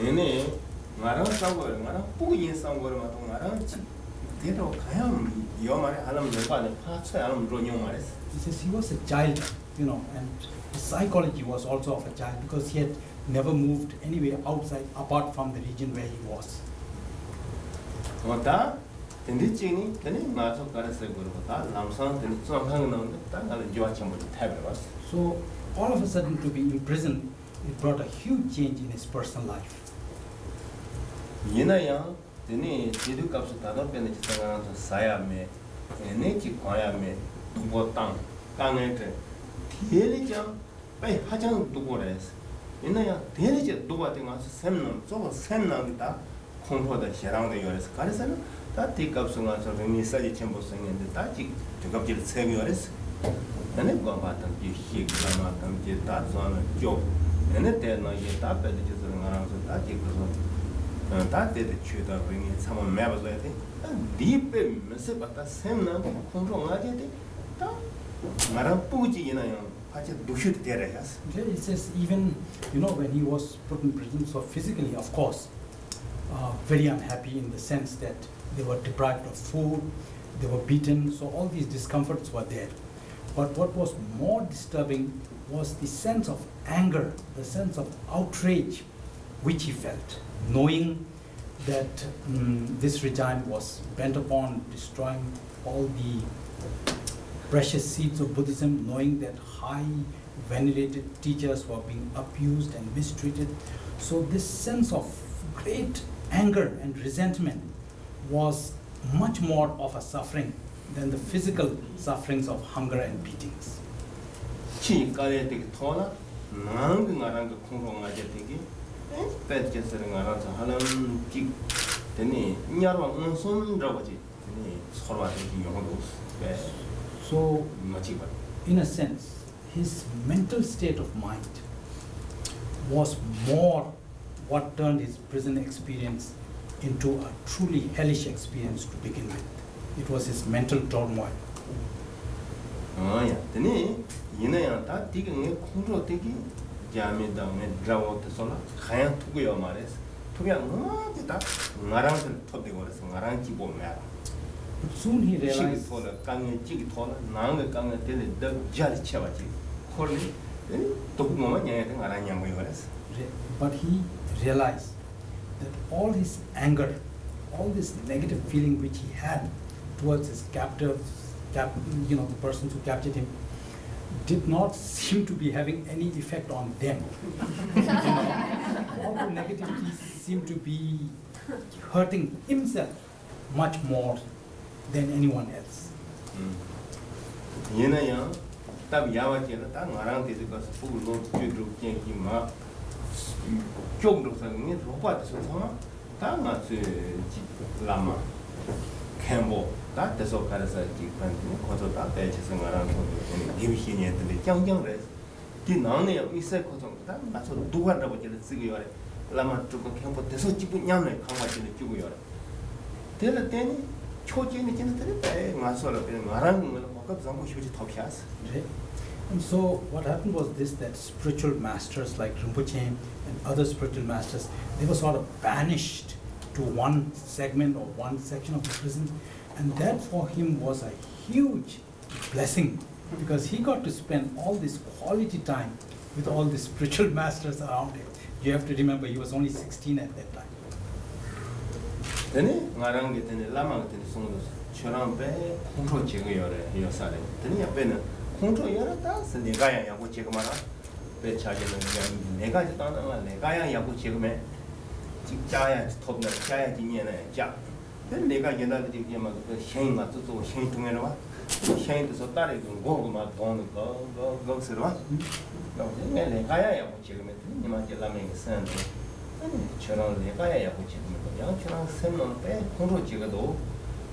얘네 나랑 싸워요. 나랑 뿌기 싸워요. 맞고 나랑 대로 가야 이 말에 하려면 내가 안 파쳐야 하면 로뇽 말했어. He says he was a child, you know, and his psychology was also of a child because he had never moved anywhere outside apart from the region where he was. 다 근데지니 근데 마서 가르쳐 그러고 다 남산 근데 좀 하는 건데 다 나는 좋아하지 못 해버 봤어. So all of a sudden to be imprisoned, it brought a huge change in his personal life. 얘나야 근데 제도 값을 다도 빼는 지상가서 사야매 에네지 과야매 두고 땅에 대리장 배 하장 두고래서 얘나야 대리지 두고 된가서 샘남 저거 샘남이다 콩포다 샤랑도 요래서 가르쳐는 다 티값을 가서 미사지 첨부 생겼는데 다지 저갑질 세미 요래서 얘네 거 봤던 이 시기가 맞던 게 다서는 쪽 얘네 때는 이게 다 빼지 저런 거라서 다지 그래서 다 때도 취다 링이 참아 매버서야 돼 디페 메세 바타 샘남 콩포 가게 돼다 말은 뿌지 얘나요 같이 두슈도 되래야스. He says even, you know, when he was put in prison, so physically, of course, very unhappy in the sense that they were deprived of food, they were beaten, so all these discomforts were there. But what was more disturbing was the sense of anger, the sense of outrage which he felt, knowing that this regime was bent upon destroying all the precious seeds of Buddhism, knowing that high venerated teachers were being abused and mistreated. So this sense of great anger and resentment was much more of a suffering than the physical sufferings of hunger and beatings. 치 가래 되게 토나 나랑 나랑 그 공공하게 되게 배치서는 알아서 하는 기 되니 냐로 손으로지 되니 서로 되게 용어도 배 So, 맞지 봐. in a sense, his mental state of mind was more what turned his prison experience into a truly hellish experience to begin with. It was his mental turmoil. 야, 되니 이내야 다 되게 공로 되게 자미당에 드라워트서나 가양 투고요 말했어. 투고야 뭐지다 나랑 톱되고 그래서 나랑 기보 매라. But soon he 시기 realized, 토나 강에 찌기 토나 나는 강에 되는 더 자리 쳐봐지. 콜리 또 뭐만 얘네 나랑 양보요 그랬어. but he realized that all his anger, all this negative feeling which he had towards his captors, you know, the persons who captured him, did not seem to be having any effect on them. You know, all the negativity seemed to be hurting himself much more than anyone else. 얘네야 딱 야와지는 딱 나랑 되는 것을 보고 놓고 저기 막 쪽으로 생긴 로봇에서 다 맞지 라마 캠보 다 돼서 가서 지금 거기서 다 배치해서 나랑 디비션이 했는데 짱짱래 이 나네 이세 거기서 다 맞춰 누구라고 저를 쓰기요 라마 쪽 캠보 돼서 지금 냠네 강마치는 주고요 되는 때니 초진이 진짜 때 맞서로 그냥 나랑 뭐가 전부 휴지 덮이었어. And so what happened was this, that spiritual masters like Rinpoche and other spiritual masters, they were sort of banished to one segment or one section of the prison, and that for him was a huge blessing because he got to spend all this quality time with all the spiritual masters around him, You have to remember he was only 16 at that time. Then ngarang get the lama get the song choram be control chego yore yo sale. Then ya ben control yore ta se ne ga ya yago chego mara. Be cha ge ne ga ta na ne ga ya yago chego me. Ji ja ya top na ja ya ji ne ne ja. Then ne ga ye na de ge ma ge shen ma zu zu shen tung ne wa. Shen de so ta le go ma don go se wa. Ne ga ya yago chego me ni ma je la me san. 저런 내가야 야고 지금 양처럼 생는 배 공로 지가도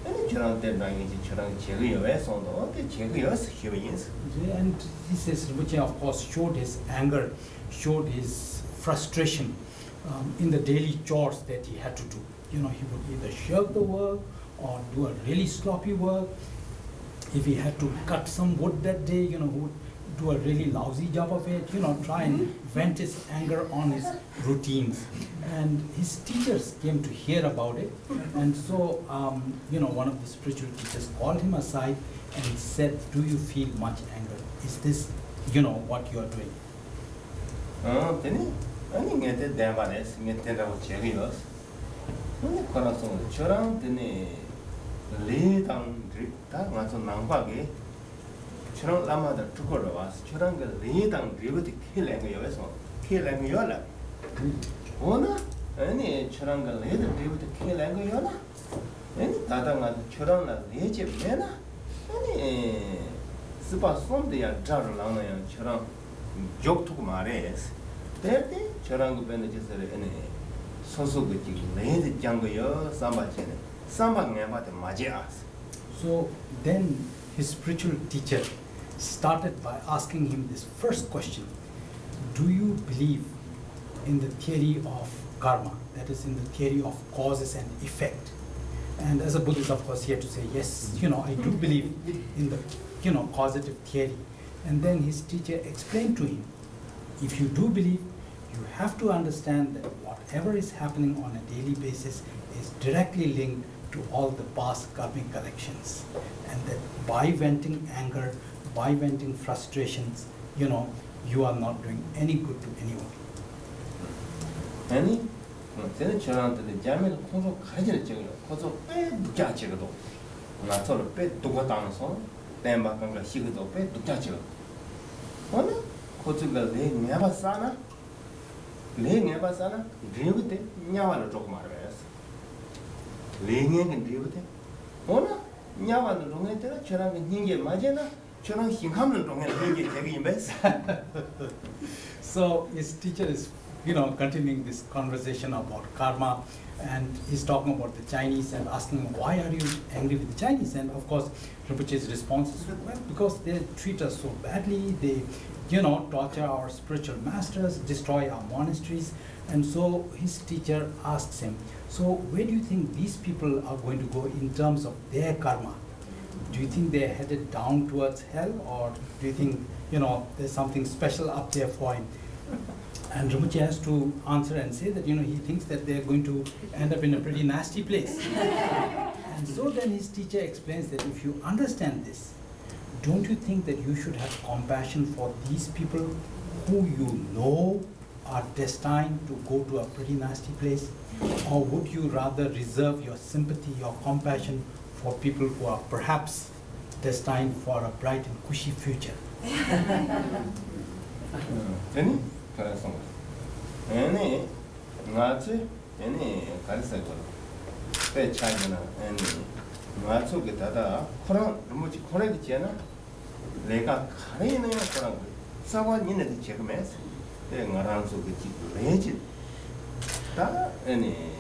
아니 저런 때랑이지 저런 제가 왜 손도 어때 제가 희위인스. And he says Rinpoche of course showed his anger, showed his frustration in the daily chores that he had to do. You know, he would either shirk the work or do a really sloppy work. If he had to cut some wood that day, you know, he would do a really lousy job of it, you know, try and vent his anger on his routines. And his teachers came to hear about it. And so, you know, one of the spiritual teachers called him aside and said, do you feel much anger? Is this, you know, what you are doing? 되니? 아니 내가 대바레스 내가 제기였어. 근데 그래서 저랑 되니 레당 다 맞아 남과게 저랑 라마다 두고로 왔어. 저랑 그 레당 리버티 킬랭 여기서 킬랭 여라. 오나? 아니 저랑 그 레당 리버티 킬랭 여라. 아니 다다가 저랑 레제 메나? 아니 스파 손데야 자르랑나야 저랑 욕투고 말해스. 대대 저랑 그 베네제스를 아니 소소그 지금 레드 장거요 삼바체네. 삼바게마데 마지아스. So then his spiritual teacher started by asking him this first question. Do you believe in the theory of karma? That is, in the theory of causes and effect. And as a Buddhist, of course, he had to say, yes, you know, I do believe in the, you know, causative theory. And then his teacher explained to him, if you do believe, you have to understand that whatever is happening on a daily basis is directly linked to all the past karmic collections. And that by venting anger, by venting frustrations, you know, you are not doing any good to anyone. 아니, 저는 저한테 자면 코도 가지를 찍어요. 코도 빼 묵자 찍어도. 나 서로 빼 두고 당서 땜박한가 시그도 빼 묵자 찍어. 어느 코즈가 내 내가 싸나? 내 내가 싸나? 리브데 냐와를 조금 알아야지. 레행은 리브데. 어느 냐와는 동네들 저랑 hin게 맞잖아. 저랑 힘하는 동네 hin게 되게 임베스. So his teacher is, you know, continuing this conversation about karma, and he's talking about the Chinese and asking him, why are you angry with the Chinese? And of course, Rinpoche's response is, well, because they treat us so badly, they, you know, torture our spiritual masters, destroy our monasteries. And so his teacher asks him, so where do you think these people are going to go in terms of their karma? Do you think they're headed down towards hell, or do you think, you know, there's something special up there for him? And Rinpoche has to answer and say that, you know, he thinks that they're going to end up in a pretty nasty place. And so then his teacher explains that if you understand this, don't you think that you should have compassion for these people who you know are destined to go to a pretty nasty place? Or would you rather reserve your sympathy, your compassion for people who are perhaps destined for a bright and cushy future? 되니? 그래서 얘네 나지 얘네 가르쳐줘. 배 차이나 얘네 나쪽에 다다 코랑 뭐지 코레기잖아. 내가 가래는 코랑 사원 있는데 지금에서 내가 나랑서 그 레지 다 얘네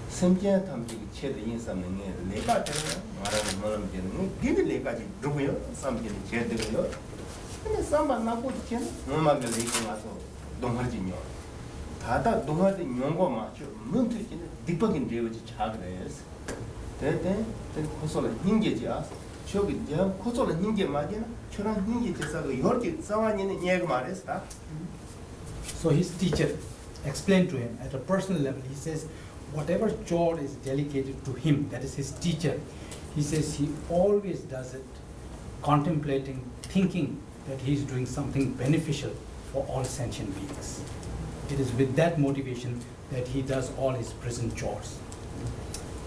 생계 탐지기 체대 인삼는 게 내가 되는 말하는 말은 되는 게 내가지 누구요? 삼기는 제대로요. 근데 삼반 나고 있잖아. 엄마가 얘기 와서 동화진요. 다다 동화진 연구 맞죠. 문트기는 뒷박인 되어지 작래서. 대대 고소를 힘게지야. 저기 이제 고소를 힘게 맞이나. 저랑 힘게 제사가 이렇게 상황에는 얘기 말했다. So his teacher explained to him at a personal level. He says, whatever chore is delegated to him, that is his teacher, he says he always does it contemplating, thinking that he is doing something beneficial for all sentient beings. it is with that motivation that he does all his prison chores.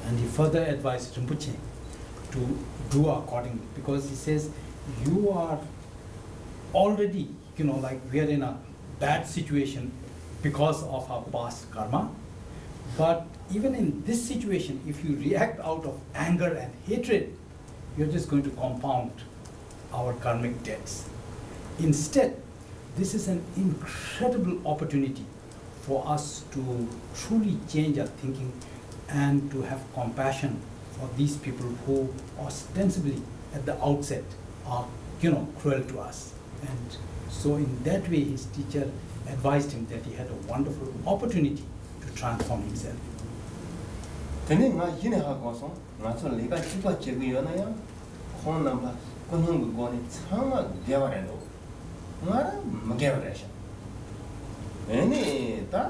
And he further advised Rinpoche to do accordingly, because he says, you are already, like we are in a bad situation because of our past karma. But even in this situation, if you react out of anger and hatred, you're just going to compound our karmic debts. Instead, this is an incredible opportunity for us to truly change our thinking and to have compassion for these people who ostensibly at the outset are, cruel to us. And so in that way, his teacher advised him that he had a wonderful opportunity to transform himself. Tene nga yine ha koso nga so lega chipa chegu yona ya khon namba kunhung go ni chama geware do ngara mageware sha ene ta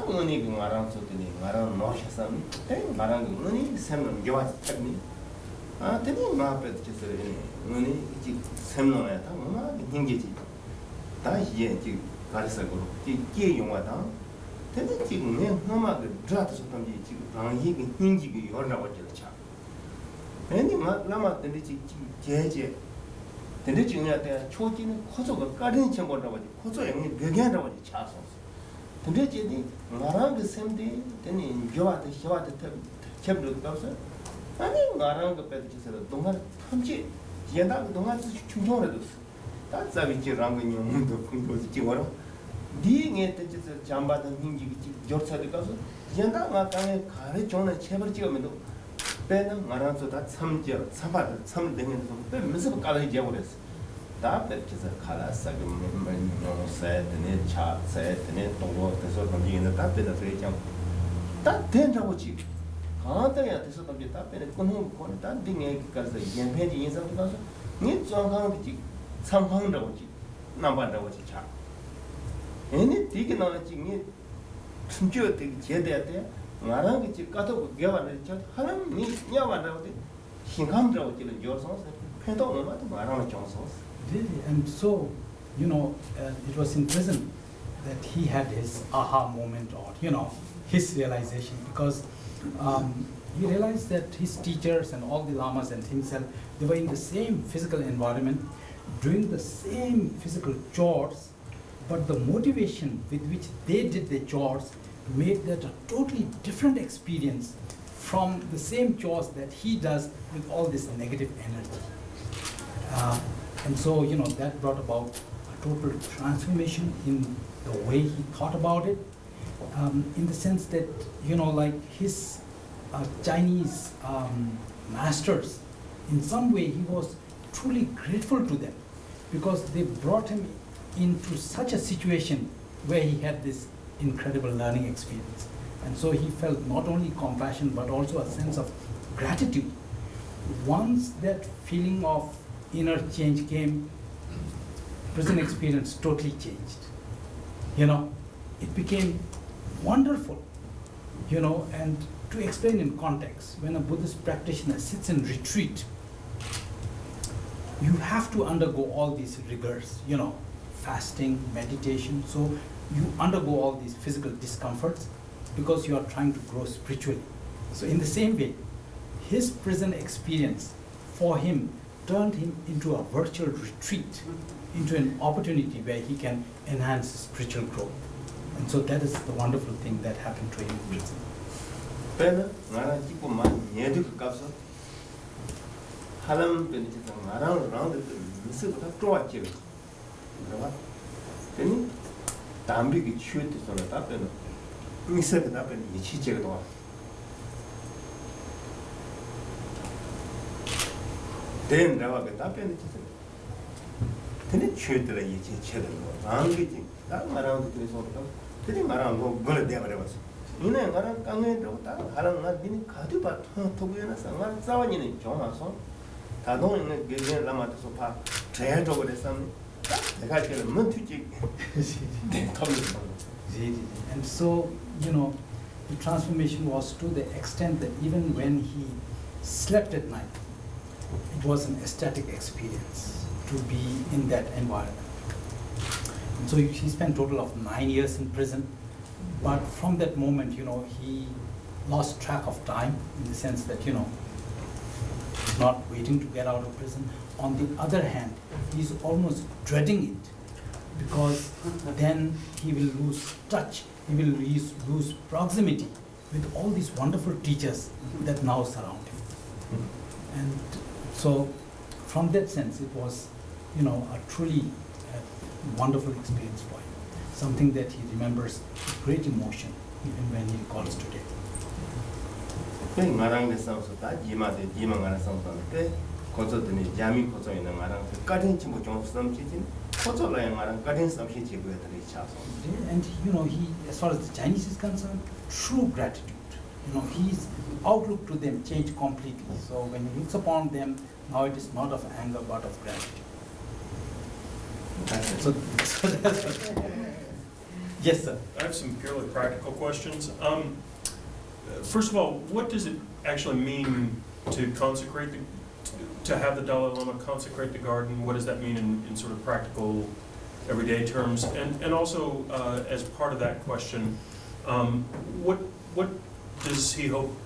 ngoni ngara so tene ngara no sha sam te ngara ngoni sem gewa takni tene nga pet chesere ngoni ji sem no ya ta ngona hinge ji ta ye ji garisa go ji ye yongwa ta tene 지금 내 엄마가 드라트 소탐지 지금 방이기 인지기 열라고 했잖아. 괜히 막 라마 때문에 지금 제제 근데 지금 때 초기는 코소가 까리는 청고라고 하지. 코소 영이 벽이라고 하지. 차서. 근데 지금 나랑 그 샘데 되니 교와도 교와도 챕도 가서 아니 나랑 그 배드지서 동안 탐지 얘다 동안 충동을 했어. 다 자비지랑 그 영문도 공부지 지워라. 니게 때에서 잠바던 hin지기 jor사도 가서 연다가 땅에 가래 존에 채벌 찍으면도 배는 말아서 다 삼지어 사발 삼등에서 배 무슨 깔아지 버렸어. 다 배치서 칼아싸게 맨맨 세드네 차 세드네 동로에서 넘기는 다 배다 그랬죠. 다 된다고 지. 가다야 돼서 넘기 다 배는 끊는 거는 다 등에 가서 연패지 인상도 가서 니 정상도 지 상황이라고 지 남반다고 지 차. 애니 되게 나왔지 니 숨겨 되게 제대야 돼 나랑 같이 가도 개발을 저 하는 니 야와라고 돼 신감으로 지는 요소 팬도 엄마도 말하는 정서 Really, and so, it was in prison that he had his aha moment, or his realization, because he realized that his teachers and all the lamas and himself, they were in the same physical environment, doing the same physical chores, but the motivation with which they did the chores made that a totally different experience from the same chores that he does with all this negative energy. And so, that brought about a total transformation in the way he thought about it, in the sense that, like his Chinese masters, in some way he was truly grateful to them, because they brought him into such a situation where he had this incredible learning experience. And so he felt not only compassion but also a sense of gratitude. Once that feeling of inner change came, prison experience totally changed. It became wonderful. And to explain in context, when a Buddhist practitioner sits in retreat, you have to undergo all these rigors, fasting, meditation. So you undergo all these physical discomforts because you are trying to grow spiritually. So in the same way, his prison experience for him turned him into a virtual retreat, into an opportunity where he can enhance spiritual growth. And so that is the wonderful thing that happened to him in prison. 배는 나랑 찍고 많이 얘도 가서 하람 benefit 나랑 라운드 미스가 다 좋았지. 그러나 괜히 담비기 취했더라 답변은 미스가 답변이 이치제가 와. 된 내가 그 답변이 진짜. 근데 취했더라 이치 체들 뭐. 안 그지. 딱 말하는 그래서 근데 말하는 거 뭐를 내가 말해 봤어. 이내 나랑 강에도 딱 하랑 나 니는 가도 봐. 토부에나 상관 싸워니는 좀 와서 다동 있는 게 라마트서 봐. 제대로 그랬어. 내가 지금 문 뒤지. 네, 컴퓨터. And so, the transformation was to the extent that even when he slept at night, it was an ecstatic experience to be in that environment. And so he spent a total of 9 years in prison, but from that moment, he lost track of time in the sense that, not waiting to get out of prison. On the other hand, he's almost dreading it because then he will lose touch, he will lose proximity with all these wonderful teachers that now surround him. And so from that sense, it was, a truly wonderful experience for him, something that he remembers with great emotion even when he recalls today. And he, as far as the Chinese is concerned, true gratitude. His outlook to them changed completely. So when he looks upon them, now it is not of anger but of gratitude. So that's what. Yes, sir. I have some purely practical questions. First of all, what does it actually mean to consecrate to have the Dalai Lama consecrate the garden? What does that mean in sort of practical, everyday terms? And also, as part of that question, what does he hope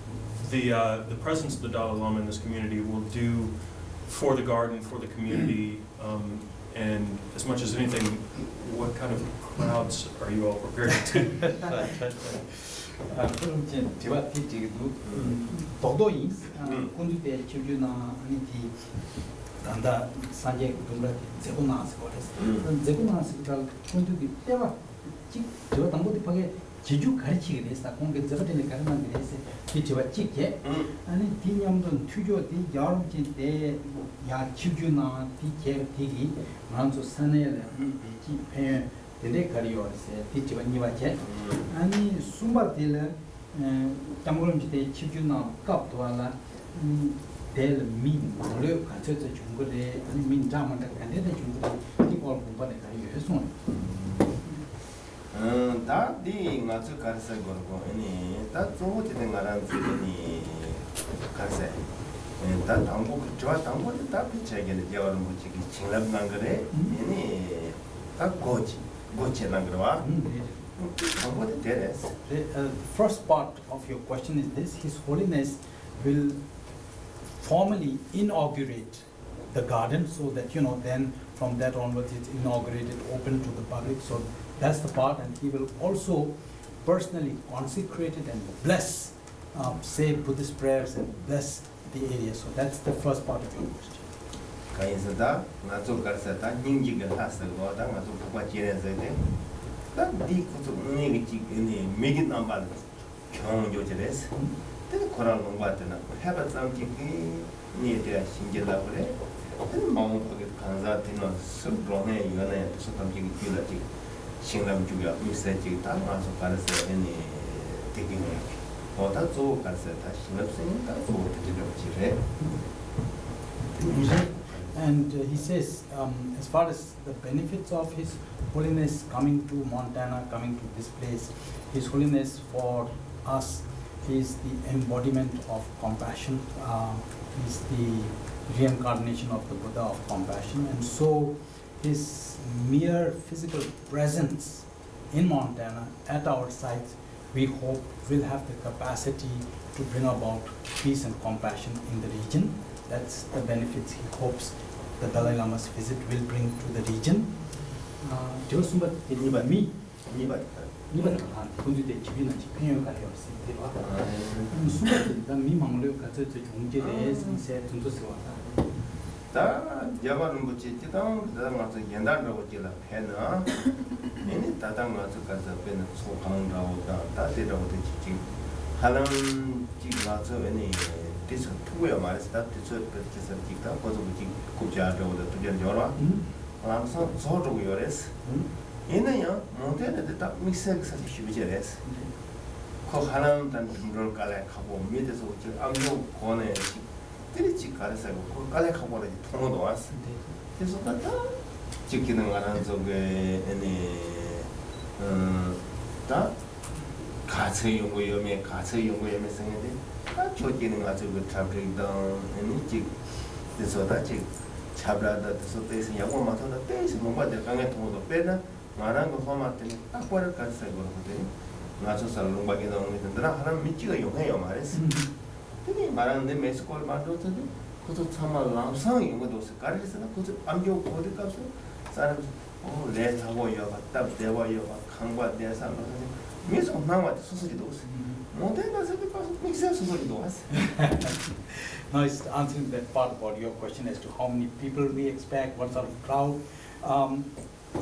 the presence of the Dalai Lama in this community will do for the garden, for the community, and as much as anything, what kind of crowds are you all prepared to? 그럼 이제 대화티지도 도도이 군주대 주주나 아니디 단다 산제 동라 제고나스 거래서 제고나스가 군주디 때와 직 저 당고디 파게 지주 가르치게 됐다 공개 저번에 가르만 그래서 이 제가 찍게 아니 디냠도 투조디 여름진 때야 주주나 디제 디기 만소 산에를 이 배지 데레 가리오르세 디치바 니와체 아니 숨바딜 담고름지대 치주나 갑도알라 델민 고려 간처저 중거래 아니 민자만다 간데데 중거래 이걸 공부하는 가리오 해송 다디 나츠 가르세 거고 아니 다 조고티된 가란 지니 가르세 다 당고 저 당고도 다 비체게는 되어는 거지 칭랍난 거래 아니 다 고지 The first part of your question is this: His Holiness will formally inaugurate the garden, so that then from that onwards it's inaugurated, open to the public. So that's the part, and he will also personally consecrate it and bless, say Buddhist prayers and bless the area. So that's the first part of your question. 가인스다 나쪽 가르사다 닝지가 하스고다 나쪽 부과지에서데 다디 고도 니기 미기 남발 경조절에서 때 코란 농가드나 해바 쌈지기 니에 신gel라 그래 마음 거기 간자티노 스브로네 이거네 소탐지기 길라지 신람 주가 미세지 다 나쪽 가르사 에니 되기네 보다 조 가르사다 신랍스니 다 조트지로 지레 And he says, as far as the benefits of His Holiness coming to Montana, coming to this place, His Holiness for us is the embodiment of compassion. He's the reincarnation of the Buddha of compassion. And so His mere physical presence in Montana at our sites, we hope will have the capacity to bring about peace and compassion in the region. That's the benefits he hopes the Dalai Lama's visit will bring to the region. Josumbat mi 군주대 집이나 집행을 가려 있습니다. 수업이 미 망려 가서 종제에 선세 tundu스 왔다. 다 야바는 뭐지? 대당 가서 옛날로 지라 해나. 얘네 다당 가서 배는 소강라고다 다대라고 되지. 하는 지 가서 얘네 this two 말했을 때 this purchase 기타 거기서 국자라고도 두전 열어. 아무서 저쪽에 열었어. 얘는요. 몬테네데 딱 믹스해서 쉬비제레스. 그 하나는 단 등을 깔래 하고 밑에서 아무 권에 들이지 가르사고 그 깔래 하고 통로도 왔어. 그래서 다 지키는 거는 저게 애니 다 가서 연구염에 생긴데 다 조기는 가서 그 잡히던 애니 지 그래서 다 지 잡라다 그래서 대신 야고 맡아다 대신 뭔가 될 강에 통로도 빼나 말한 거 포함한테 딱 버릴 가르사고 그러거든. 나서 살롱바게 나오는 데라 하나 미치가 용해요 말했어. 근데 말하는데 메스콜 만들었더니 그것도 참말 랑상 이거도 색깔이서 그것도 암교 어디 가서 사람 레하고 여갔다 대와 여가 강과 대상 미소 나와도 수술이도 없어. 못해 가서 믹서 수술이도 왔어. Now it's answering that part about your question as to how many people we expect, what sort of crowd.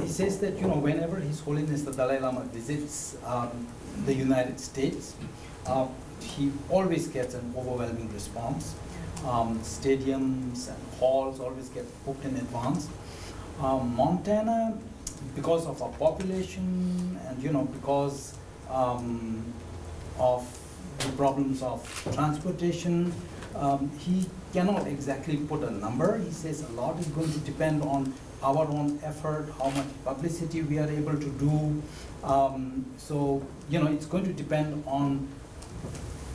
He says that, you know, whenever His Holiness the Dalai Lama visits the United States, he always gets an overwhelming response. Stadiums and halls always get booked in advance. Montana, because of our population and, you know, because of the problems of transportation, he cannot exactly put a number. He says a lot is going to depend on our own effort, how much publicity we are able to do. So, you know, it's going to depend on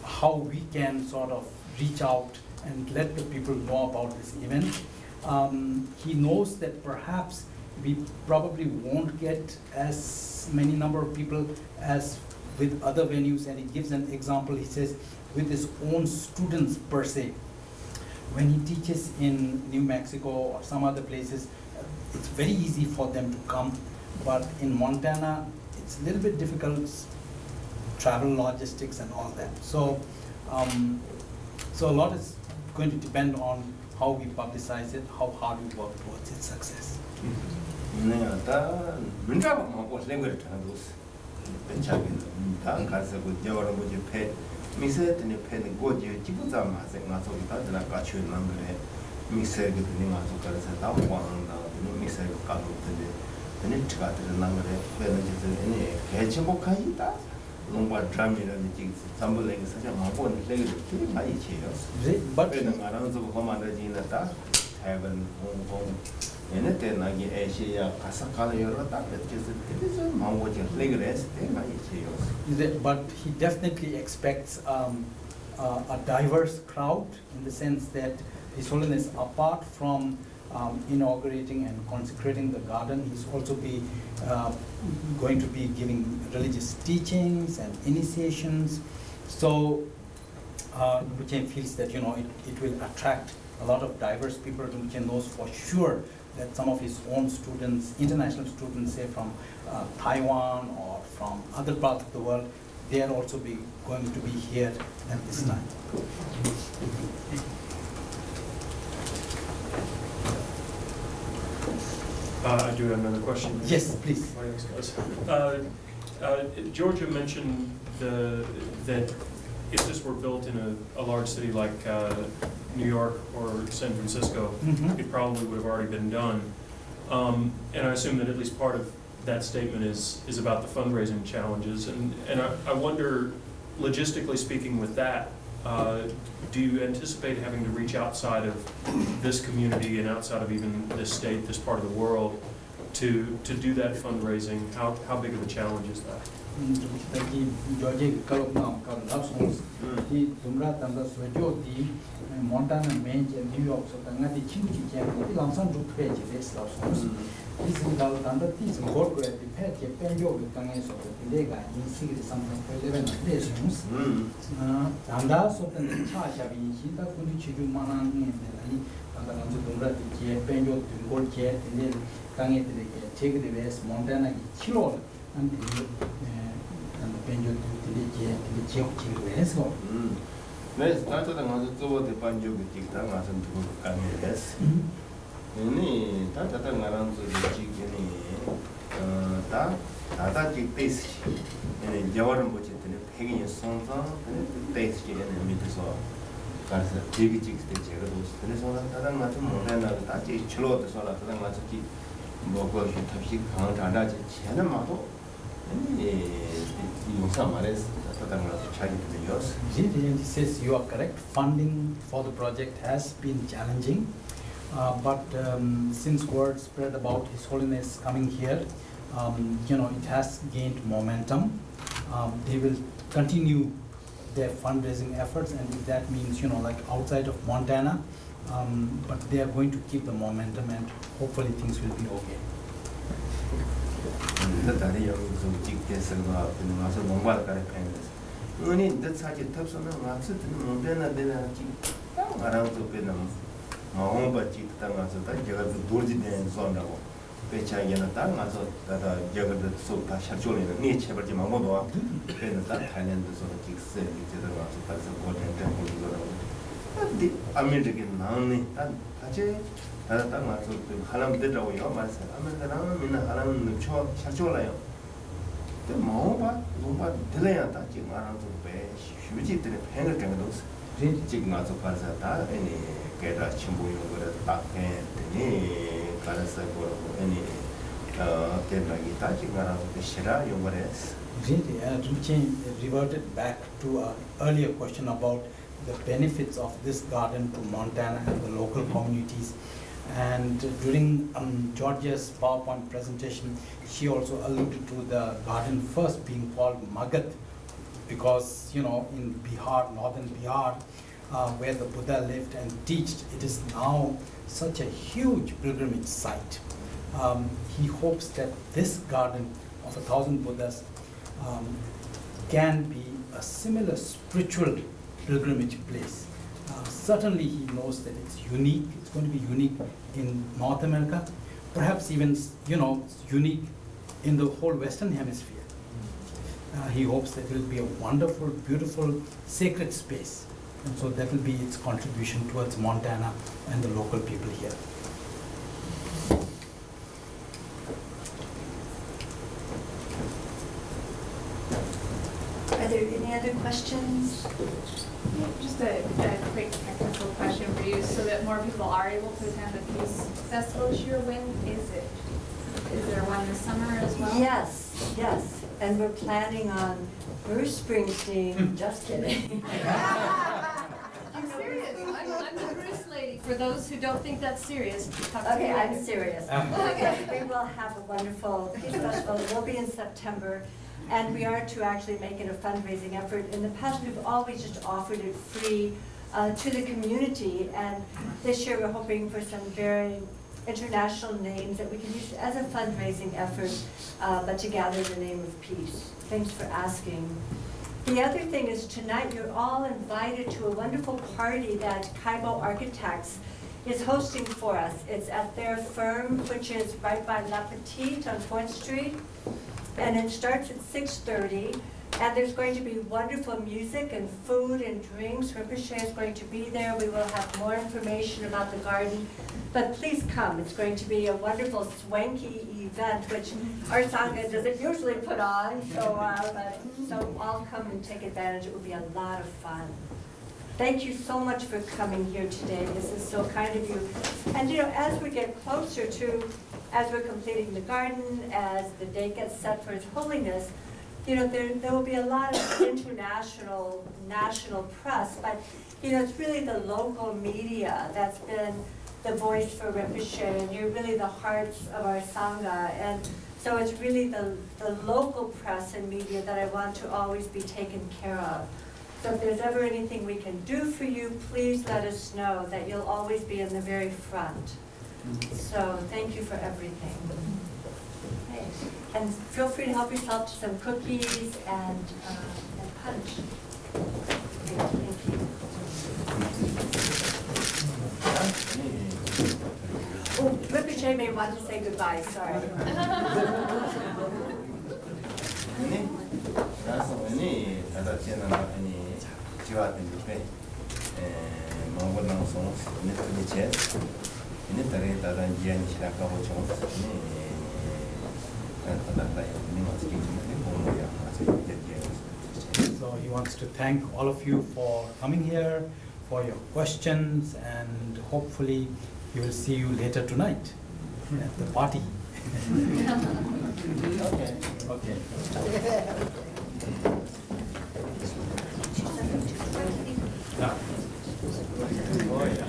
how we can sort of reach out and let the people know about this event. He knows that perhaps we probably won't get as many number of people as with other venues, and he gives an example. He says, with his own students per se, when he teaches in New Mexico or some other places, it's very easy for them to come, but in Montana, it's a little bit difficult, travel logistics and all that. So, so a lot is going to depend on how we publicize it, how hard we work towards its success. But he definitely expects a diverse crowd, in the sense that His Holiness, apart from inaugurating and consecrating the garden, he's also going to be giving religious teachings and initiations. So Rinpoche feels that, you know, it will attract a lot of diverse people. Rinpoche knows for sure that some of his own students, international students, say from Taiwan or from other parts of the world, they are also going to be here at this time. I do have another question. Yes, please. Georgia mentioned that if this were built in a large city like New York or San Francisco, it probably would have already been done. And I assume that at least part of that statement is about the fundraising challenges. And I wonder, logistically speaking with that, do you anticipate having to reach outside of this community and outside of even this state, this part of the world, to do that fundraising? How big of a challenge is that? Montana, Maine, New York, so the this is the this board where the pet penjo with Kangas of the Lega in secret something for 11 nations. And also the charge of Hita Kundichu Manan and the Dundra, the penjo, the gold jet, and then Kanget, take the West, Montana, Chilol, and the penjo to the Chio West. 네, 다들 가서 또 대반적이 찍다 가서 두고 가면 됐어. 네, 다들 가서 찍기니 다다지 베이스. 네, 저거는 뭐지? 팩이 성성 베이스에 밑에서 가서 되게 찍을 때 제가 그래서 다들 가서 뭐래나 다지 줄어도 서라 다들 가서 뭐고 탑식 강자라지 쟤는 마도 이 영상 말해서 He says you are correct. Funding for the project has been challenging, but since word spread about His Holiness coming here, you know, it has gained momentum. They will continue their fundraising efforts, and if that means, you know, like outside of Montana, but they are going to keep the momentum, and hopefully things will be okay. 다리 여기 좀 찍겠어 봐. 근데 와서 뭔가 가래 팬스. 은이 내 사지 탑서는 와서 뭐 되나 알아서 되나 뭐 받지 땅아서 다 제가 돌지된 zon하고 배차에는 땅아서 다다 제가 소파 샤초리는 니 제발 좀 한번 와. 그래서 다 타일랜드에서 찍세 이제들 와서 가서 고된 temple 디 아메리칸 나오니 단 같이 다다 땅아서 하람 되라고요. 말씀. 아메리칸은 맨날 하람 쳐 샤초라요. 또 뭐봐 들려야 다 지금 알아서 배 휴지 때문에 팽을 땡도 지금 와서 가서 다 아니 게다 침보이는 거를 딱 했더니 가서 그러고 아니 게다기 다 지금 알아서 싫어 요거래스. Really, Rinpoche reverted back to an earlier question about the benefits of this garden to Montana and the local communities. And during Georgia's PowerPoint presentation, she also alluded to the garden first being called Magat, because in Bihar, northern Bihar, where the Buddha lived and taught, it is now such a huge pilgrimage site. He hopes that this garden of 1,000 Buddhas can be a similar spiritual pilgrimage place. Certainly he knows that it's unique, it's going to be unique in North America, perhaps even unique in the whole Western Hemisphere. He hopes that it will be a wonderful, beautiful, sacred space. And so that will be its contribution towards Montana and the local people here. Are there any other questions? Just a quick technical question for you, so that more people are able to attend the Peace Festival this year. When is it? Is there one this summer as well? Yes, and we're planning on Bruce Springsteen, just kidding. I'm serious. I'm the Bruce lady. For those who don't think that's serious, talk to me Okay, I'm later. serious. We will have a wonderful Peace Festival. It will be in September, and we are to actually make it a fundraising effort. In the past, we've always just offered it free to the community, and this year we're hoping for some very international names that we can use as a fundraising effort, but to gather in the name of peace. Thanks for asking. The other thing is tonight you're all invited to a wonderful party that Kaibo Architects is hosting for us. It's at their firm, which is right by La Petite on 4th Street. And it starts at 6:30. And there's going to be wonderful music and food and drinks. Rinpoche is going to be there. We will have more information about the garden. But please come. It's going to be a wonderful swanky event, which our Sangha doesn't usually put on. So all come and take advantage. It will be a lot of fun. Thank you so much for coming here today. This is so kind of you. And as we get closer to, as we're completing the garden, as the date gets set for His Holiness, there will be a lot of international, national press, but it's really the local media that's been the voice for Rinpoche, and you're really the hearts of our Sangha. And so it's really the local press and media that I want to always be taken care of. So if there's ever anything we can do for you, please let us know that you'll always be in the very front. So thank you for everything. Okay. And feel free to help yourself to some cookies and punch. Okay, thank you. Oh, Rinpoche may want to say goodbye, sorry. So he wants to thank all of you for coming here, for your questions, and hopefully he will see you later tonight at the party. Okay. Okay. Yeah. Oh, yeah.